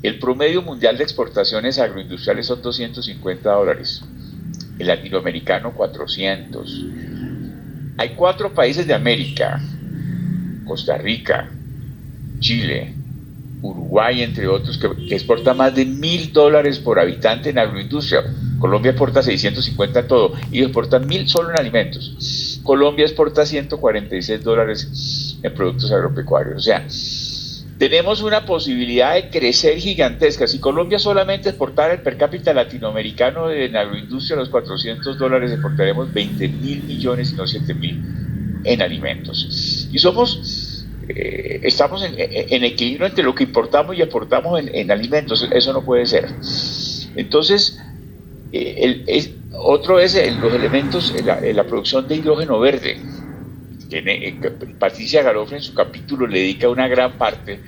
El promedio mundial de exportaciones agroindustriales son $250, el latinoamericano 400. Hay 4 países de América, Costa Rica, Chile, Uruguay, entre otros, que exporta más de $1.000 por habitante en agroindustria. Colombia exporta 650 todo y exporta 1.000 solo en alimentos. Colombia exporta $146 en productos agropecuarios. O sea, tenemos una posibilidad de crecer gigantesca. Si Colombia solamente exportara el per cápita latinoamericano en agroindustria los $400, exportaremos 20.000 millones y no 7.000 en alimentos. Y estamos en equilibrio entre lo que importamos y exportamos en alimentos. Eso no puede ser. Entonces, otro es los elementos, la producción de hidrógeno verde. Patricia Galofre en su capítulo le dedica una gran parte.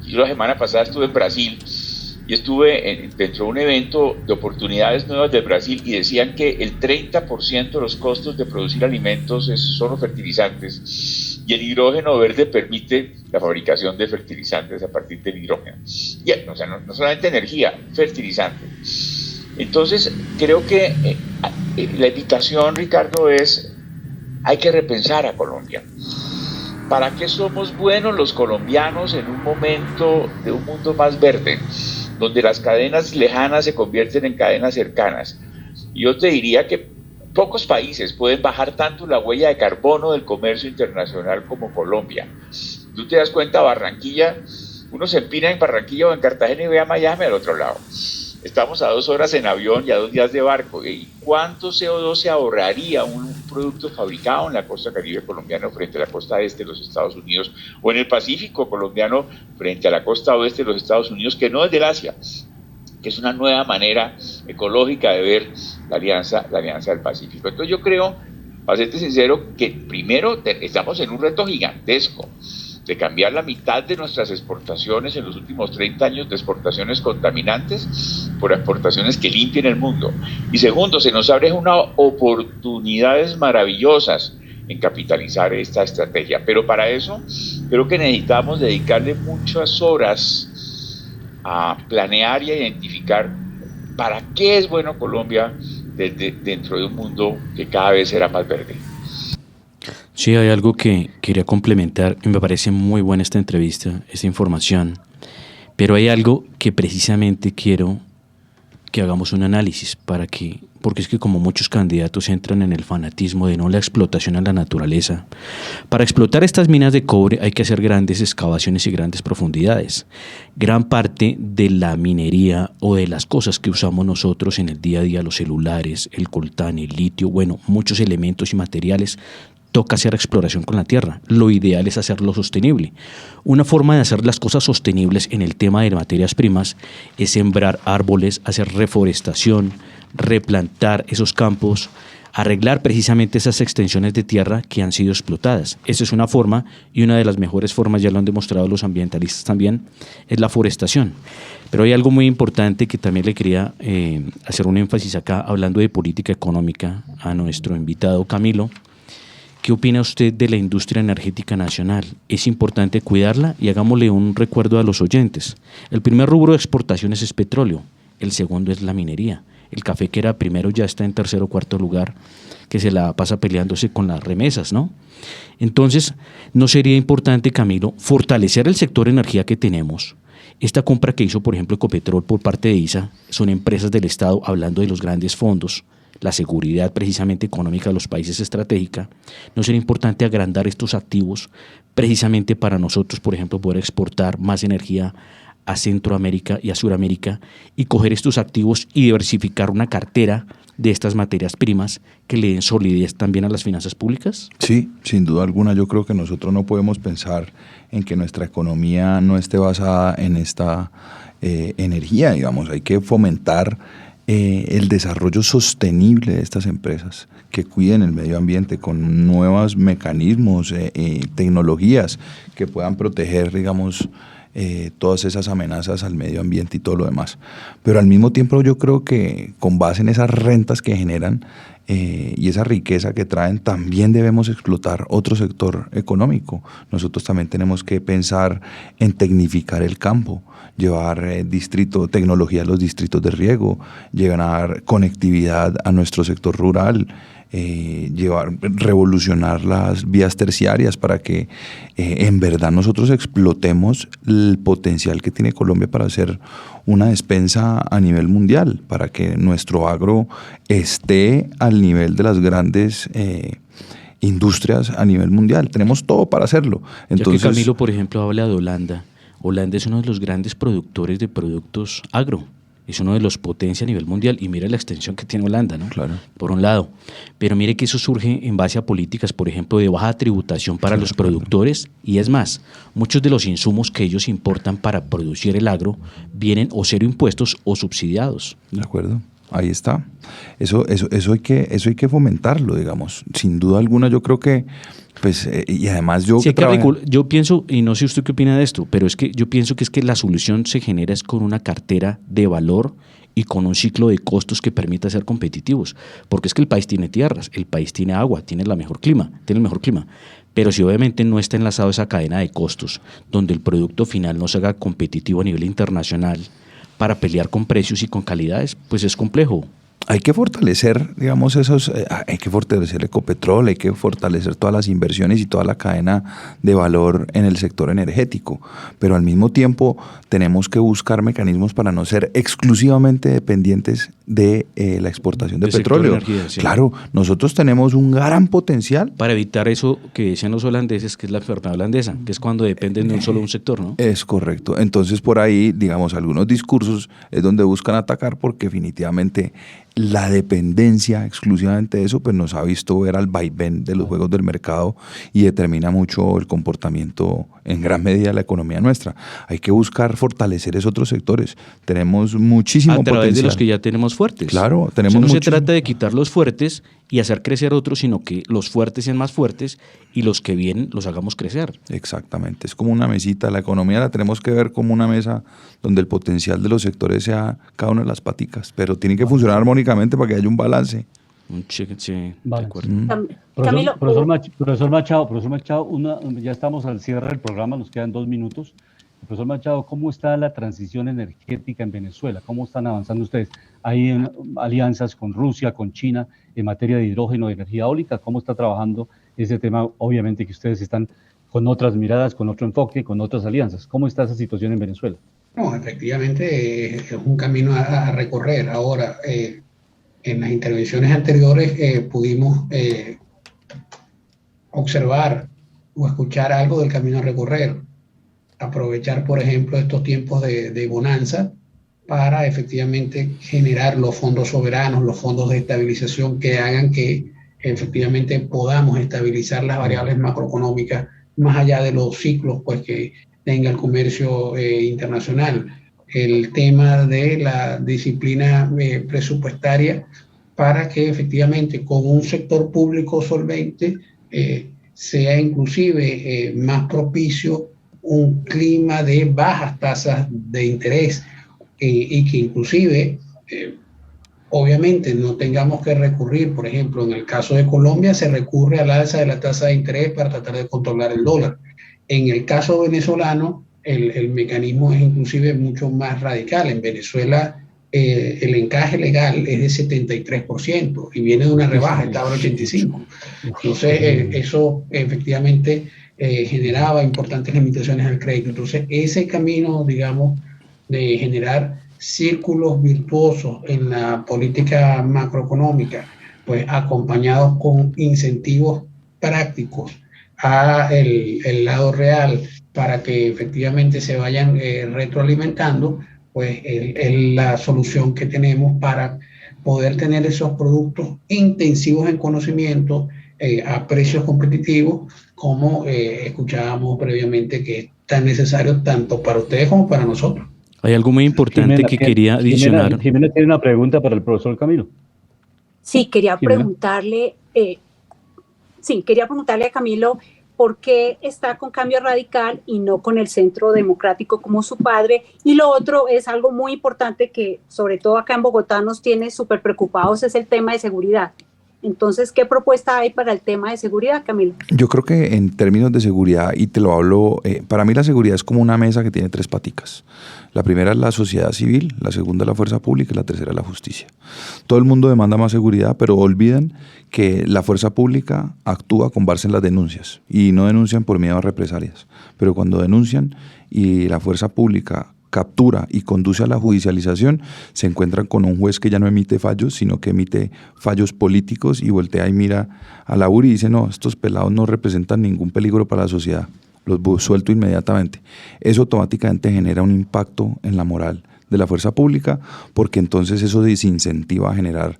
Yo la semana pasada estuve en Brasil y estuve dentro de un evento de oportunidades nuevas de Brasil y decían que el 30% de los costos de producir alimentos son los fertilizantes, y el hidrógeno verde permite la fabricación de fertilizantes a partir del hidrógeno. O sea, no solamente energía, fertilizante. Entonces, creo que la invitación, Ricardo, es hay que repensar a Colombia. ¿Para qué somos buenos los colombianos en un momento de un mundo más verde, donde las cadenas lejanas se convierten en cadenas cercanas? Yo te diría que pocos países pueden bajar tanto la huella de carbono del comercio internacional como Colombia. Tú te das cuenta, Barranquilla, uno se empina en Barranquilla o en Cartagena y ve a Miami al otro lado. Estamos a 2 horas en avión y a 2 días de barco. ¿Y cuánto CO2 se ahorraría un producto fabricado en la costa caribe colombiana frente a la costa este de los Estados Unidos, o en el Pacífico colombiano frente a la costa oeste de los Estados Unidos, que no es del Asia, que es una nueva manera ecológica de ver la alianza del Pacífico? Entonces yo creo, para serte sincero, que primero estamos en un reto gigantesco de cambiar la mitad de nuestras exportaciones en los últimos 30 años de exportaciones contaminantes por exportaciones que limpien el mundo. Y segundo, se nos abren unas oportunidades maravillosas en capitalizar esta estrategia. Pero para eso creo que necesitamos dedicarle muchas horas a planear y a identificar para qué es bueno Colombia dentro de un mundo que cada vez será más verde. Sí, hay algo que quería complementar y me parece muy buena esta entrevista, esta información, pero hay algo que precisamente quiero que hagamos un análisis porque es que como muchos candidatos entran en el fanatismo de no la explotación a la naturaleza. Para explotar estas minas de cobre hay que hacer grandes excavaciones y grandes profundidades. Gran parte de la minería o de las cosas que usamos nosotros en el día a día, los celulares, el coltán, el litio, bueno, muchos elementos y materiales, toca hacer exploración con la tierra. Lo ideal es hacerlo sostenible. Una forma de hacer las cosas sostenibles en el tema de materias primas es sembrar árboles, hacer reforestación, replantar esos campos, arreglar precisamente esas extensiones de tierra que han sido explotadas. Esa es una forma, y una de las mejores formas, ya lo han demostrado los ambientalistas también, es la forestación. Pero hay algo muy importante que también le quería hacer un énfasis acá, hablando de política económica, a nuestro invitado Camilo. ¿Qué opina usted de la industria energética nacional? ¿Es importante cuidarla? Y hagámosle un recuerdo a los oyentes. El primer rubro de exportaciones es petróleo, el segundo es la minería. El café, que era primero, ya está en tercer o cuarto lugar, que se la pasa peleándose con las remesas, ¿no? Entonces, ¿no sería importante, Camilo, fortalecer el sector energía que tenemos? Esta compra que hizo, por ejemplo, Ecopetrol por parte de ISA, son empresas del Estado, hablando de los grandes fondos, la seguridad precisamente económica de los países estratégica. ¿No sería importante agrandar estos activos precisamente para nosotros, por ejemplo, poder exportar más energía a Centroamérica y a Suramérica y coger estos activos y diversificar una cartera de estas materias primas que le den solidez también a las finanzas públicas? Sí, sin duda alguna. Yo creo que nosotros no podemos pensar en que nuestra economía no esté basada en esta energía, digamos. Hay que fomentar el desarrollo sostenible de estas empresas, que cuiden el medio ambiente con nuevos mecanismos, tecnologías que puedan proteger, digamos, todas esas amenazas al medio ambiente y todo lo demás. Pero al mismo tiempo yo creo que con base en esas rentas que generan y esa riqueza que traen, también debemos explotar otro sector económico. Nosotros también tenemos que pensar en tecnificar el campo, llevar tecnología a los distritos de riego, llevar conectividad a nuestro sector rural, revolucionar las vías terciarias para que en verdad nosotros explotemos el potencial que tiene Colombia para hacer una despensa a nivel mundial, para que nuestro agro esté al nivel de las grandes industrias a nivel mundial. Tenemos todo para hacerlo. Entonces, ya que Camilo, por ejemplo, habla de Holanda. Holanda es uno de los grandes productores de productos agro. Es uno de los potencia a nivel mundial, y mire la extensión que tiene Holanda, ¿no? Claro. Por un lado. Pero mire que eso surge en base a políticas, por ejemplo, de baja tributación para los productores, y es más, muchos de los insumos que ellos importan para producir el agro vienen o cero impuestos o subsidiados. De acuerdo. Ahí está. Eso hay que fomentarlo, digamos. Sin duda alguna, yo creo que, pues, y además yo... Sí, yo pienso, y no sé usted qué opina de esto, pero es que yo pienso que es que la solución se genera es con una cartera de valor y con un ciclo de costos que permita ser competitivos. Porque es que el país tiene tierras, el país tiene agua, tiene el mejor clima. Pero si obviamente no está enlazado esa cadena de costos, donde el producto final no se haga competitivo a nivel internacional, para pelear con precios y con calidades, pues es complejo. hay que fortalecer, digamos, hay que fortalecer Ecopetrol, hay que fortalecer todas las inversiones y toda la cadena de valor en el sector energético, pero al mismo tiempo tenemos que buscar mecanismos para no ser exclusivamente dependientes de la exportación de petróleo. Energía, sí. Claro, nosotros tenemos un gran potencial. Para evitar eso que decían los holandeses, que es la enfermedad holandesa, que es cuando dependen de un solo sector, ¿no? Es correcto. Entonces, por ahí, digamos, algunos discursos es donde buscan atacar porque definitivamente la dependencia exclusivamente de eso pues nos ha visto ver al vaivén de los juegos del mercado y determina mucho el comportamiento en gran medida de la economía nuestra. Hay que buscar fortalecer esos otros sectores. Tenemos muchísimo potencial. A través de los que ya tenemos fuertes. Claro, tenemos no muchísimo. se trata de quitar los fuertes y hacer crecer otros, sino que los fuertes sean más fuertes y los que vienen los hagamos crecer. Exactamente, es como una mesita. La economía la tenemos que ver como una mesa donde el potencial de los sectores sea cada una de las paticas, pero tiene que funcionar armónicamente para que haya un balance. Sí, de Vale. acuerdo. Camilo, Profesor Machado, ya estamos al cierre del programa, nos quedan 2 minutos. Profesor Machado, ¿cómo está la transición energética en Venezuela? ¿Cómo están avanzando ustedes? ¿Hay alianzas con Rusia, con China en materia de hidrógeno, de energía eólica? ¿Cómo está trabajando ese tema? Obviamente que ustedes están con otras miradas, con otro enfoque, con otras alianzas. ¿Cómo está esa situación en Venezuela? No, efectivamente es un camino a recorrer. Ahora, en las intervenciones anteriores pudimos observar o escuchar algo del camino a recorrer. Aprovechar, por ejemplo, estos tiempos de bonanza para efectivamente generar los fondos soberanos, los fondos de estabilización que hagan que efectivamente podamos estabilizar las variables macroeconómicas más allá de los ciclos pues, que tenga el comercio internacional. El tema de la disciplina presupuestaria para que efectivamente con un sector público solvente sea inclusive más propicio un clima de bajas tasas de interés y que inclusive obviamente no tengamos que recurrir, por ejemplo, en el caso de Colombia se recurre al alza de la tasa de interés para tratar de controlar el dólar. En el caso venezolano, el mecanismo es inclusive mucho más radical. En Venezuela el encaje legal es de 73% y viene de una rebaja, estaba en 85%. Entonces eso efectivamente generaba importantes limitaciones al crédito. Entonces ese camino, digamos, de generar círculos virtuosos en la política macroeconómica, pues acompañados con incentivos prácticos a el lado real para que efectivamente se vayan retroalimentando, pues es la solución que tenemos para poder tener esos productos intensivos en conocimiento a precios competitivos, como escuchábamos previamente que es tan necesario tanto para ustedes como para nosotros. Hay algo muy importante que quería adicionar. Jimena tiene una pregunta para el profesor Camilo. Sí, quería preguntarle a Camilo por qué está con Cambio Radical y no con el Centro Democrático como su padre. Y lo otro es algo muy importante que sobre todo acá en Bogotá nos tiene súper preocupados, es el tema de seguridad. Entonces, ¿qué propuesta hay para el tema de seguridad, Camilo? Yo creo que en términos de seguridad, y te lo hablo, para mí la seguridad es como una mesa que tiene 3 paticas. La primera es la sociedad civil, la segunda es la fuerza pública y la tercera es la justicia. Todo el mundo demanda más seguridad, pero olvidan que la fuerza pública actúa con base en las denuncias y no denuncian por miedo a represalias. Pero cuando denuncian y la fuerza pública captura y conduce a la judicialización, se encuentran con un juez que ya no emite fallos, sino que emite fallos políticos y voltea y mira a la URI y dice, no, estos pelados no representan ningún peligro para la sociedad, los suelto inmediatamente. Eso automáticamente genera un impacto en la moral de la fuerza pública, porque entonces eso desincentiva a generar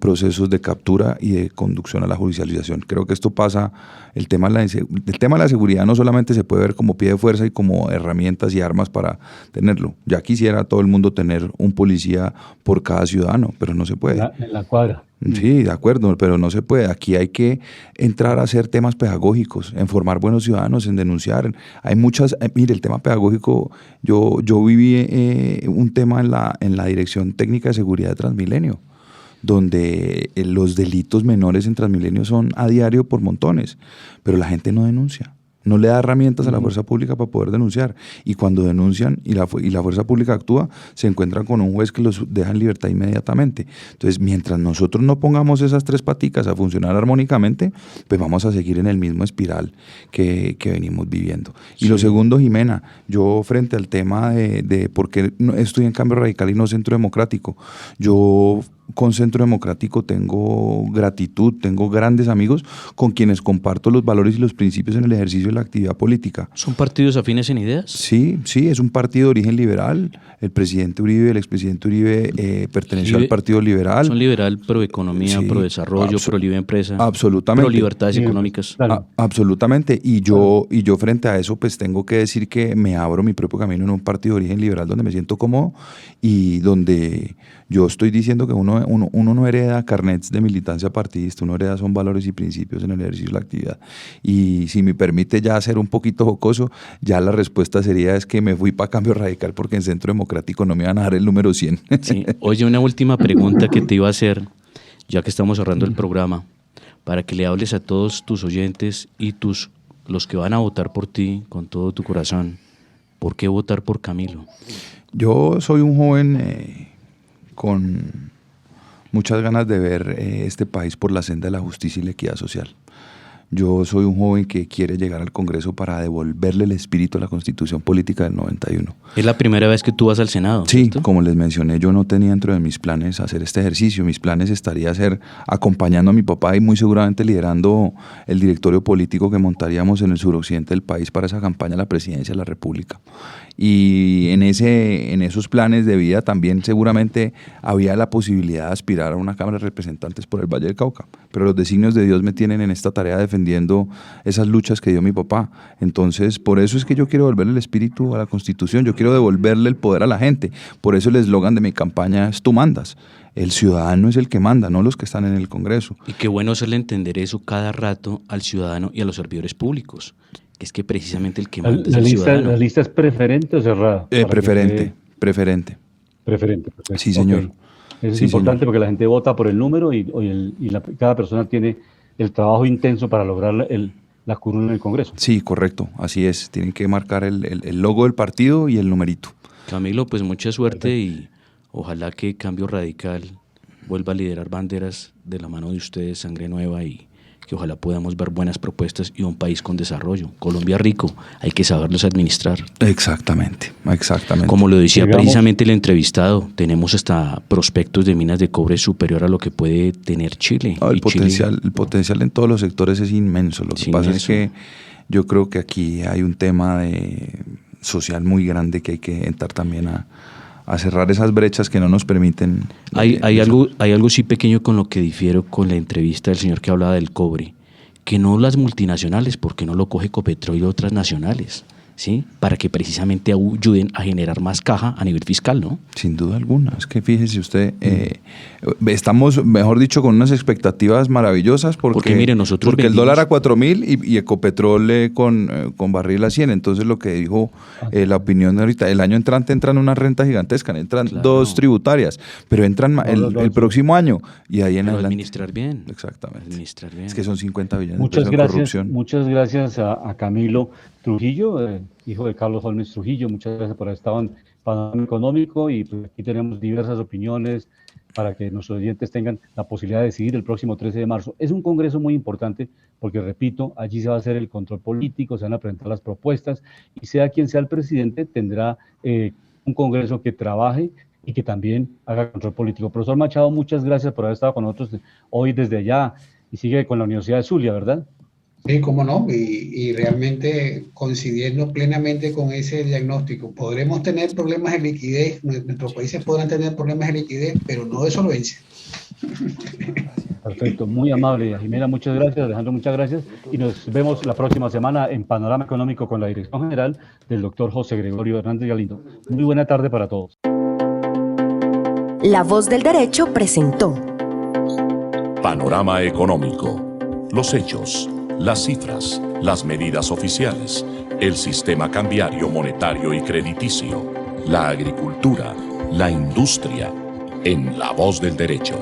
procesos de captura y de conducción a la judicialización. Creo que esto pasa, el tema de la seguridad no solamente se puede ver como pie de fuerza y como herramientas y armas para tenerlo. Ya quisiera todo el mundo tener un policía por cada ciudadano, pero no se puede. En la cuadra. Sí, de acuerdo, pero no se puede. Aquí hay que entrar a hacer temas pedagógicos, en formar buenos ciudadanos, en denunciar. Hay muchas, mire, el tema pedagógico, yo viví un tema en la Dirección Técnica de Seguridad de Transmilenio, donde los delitos menores en Transmilenio son a diario por montones, pero la gente no denuncia. No le da herramientas a la fuerza pública para poder denunciar. Y cuando denuncian y la fuerza pública actúa, se encuentran con un juez que los deja en libertad inmediatamente. Entonces, mientras nosotros no pongamos esas tres paticas a funcionar armónicamente, pues vamos a seguir en el mismo espiral que venimos viviendo. Y Sí. lo segundo, Jimena, yo frente al tema de por qué estoy en Cambio Radical y no Centro Democrático, yo con Centro Democrático tengo gratitud, tengo grandes amigos con quienes comparto los valores y los principios en el ejercicio de la actividad política. ¿Son partidos afines en ideas? Sí, es un partido de origen liberal. El presidente Uribe, el expresidente Uribe perteneció al Partido Liberal. Son liberal, pro economía, Sí, pro desarrollo, pro libre empresa. Absolutamente. Pro libertades económicas. Claro. Absolutamente. Y yo frente a eso pues tengo que decir que me abro mi propio camino en un partido de origen liberal donde me siento cómodo y donde yo estoy diciendo que uno no hereda carnets de militancia partidista, uno hereda son valores y principios en el ejercicio de la actividad. Y si me permite ya ser un poquito jocoso, ya la respuesta sería es que me fui para Cambio Radical porque en Centro Democrático no me iban a dar el número 100. Sí. Oye, una última pregunta que te iba a hacer, ya que estamos cerrando el programa, para que le hables a todos tus oyentes y los que van a votar por ti con todo tu corazón. ¿Por qué votar por Camilo? Yo soy un joven con muchas ganas de ver este país por la senda de la justicia y la equidad social. Yo soy un joven que quiere llegar al Congreso para devolverle el espíritu a la Constitución Política del 91. Es la primera vez que tú vas al Senado, Sí, ¿cierto? como les mencioné, yo no tenía dentro de mis planes hacer este ejercicio. Mis planes estaría ser acompañando a mi papá y muy seguramente liderando el directorio político que montaríamos en el suroccidente del país para esa campaña a la presidencia de la República. Y en esos planes de vida también seguramente había la posibilidad de aspirar a una Cámara de Representantes por el Valle del Cauca. Pero los designios de Dios me tienen en esta tarea defendiendo esas luchas que dio mi papá. Entonces, por eso es que yo quiero devolverle el espíritu a la Constitución, yo quiero devolverle el poder a la gente. Por eso el eslogan de mi campaña es tú mandas. El ciudadano es el que manda, no los que están en el Congreso. Y qué bueno hacerle entender eso cada rato al ciudadano y a los servidores públicos, que es que precisamente el que manda es el ciudadano. ¿La lista es preferente o cerrada? Preferente. Preferente. Sí, señor. Ok. Eso es Sí, importante señor. porque la gente vota por el número y cada persona tiene el trabajo intenso para lograr la curul en el Congreso. Sí, correcto, así es. Tienen que marcar el logo del partido y el numerito. Camilo, pues mucha suerte y ojalá que Cambio Radical vuelva a liderar banderas de la mano de ustedes, sangre nueva, y que ojalá podamos ver buenas propuestas y un país con desarrollo. Colombia rico, hay que saberlos administrar. Exactamente. Como lo decía Llegamos- precisamente el entrevistado, tenemos hasta prospectos de minas de cobre superior a lo que puede tener Chile. No, el Y Chile- potencial en todos los sectores es inmenso. Lo que Es pasa inmenso. es que yo creo que aquí hay un tema social muy grande que hay que entrar también a cerrar esas brechas que no nos permiten. Hay algo sí pequeño con lo que difiero con la entrevista del señor que hablaba del cobre, que no las multinacionales, porque no lo coge Ecopetrol y otras nacionales, ¿sí? Para que precisamente ayuden a generar más caja a nivel fiscal, ¿no? Sin duda alguna. Es que fíjese usted, estamos, mejor dicho, con unas expectativas maravillosas porque mire, nosotros el vendimos- dólar a 4.000 y Ecopetrol con barril a 100. Entonces lo que dijo la opinión de ahorita, el año entrante entran unas rentas gigantescas, entran Claro. 2 tributarias, pero entran el próximo año y ahí en Pero adelante. administrar bien. Exactamente. Administrar bien. Es que son 50 billones de Muchas pesos en gracias, corrupción. muchas gracias a Camilo Trujillo, hijo de Carlos Holmes Trujillo. Muchas gracias por haber estado en Panorama Económico y pues aquí tenemos diversas opiniones para que nuestros oyentes tengan la posibilidad de decidir el próximo 13 de marzo. Es un congreso muy importante porque, repito, allí se va a hacer el control político, se van a presentar las propuestas y sea quien sea el presidente tendrá un congreso que trabaje y que también haga control político. Profesor Machado, muchas gracias por haber estado con nosotros hoy desde allá y sigue con la Universidad de Zulia, ¿verdad? Sí, cómo no, y realmente coincidiendo plenamente con ese diagnóstico. Podremos tener problemas de liquidez, nuestros países podrán tener problemas de liquidez, pero no de solvencia. Perfecto, muy amable. Jimena, muchas gracias. Alejandro, muchas gracias. Y nos vemos la próxima semana en Panorama Económico con la dirección general del doctor José Gregorio Hernández Galindo. Muy buena tarde para todos. La Voz del Derecho presentó Panorama Económico. Los hechos, las cifras, las medidas oficiales, el sistema cambiario, monetario y crediticio, la agricultura, la industria, en La Voz del Derecho.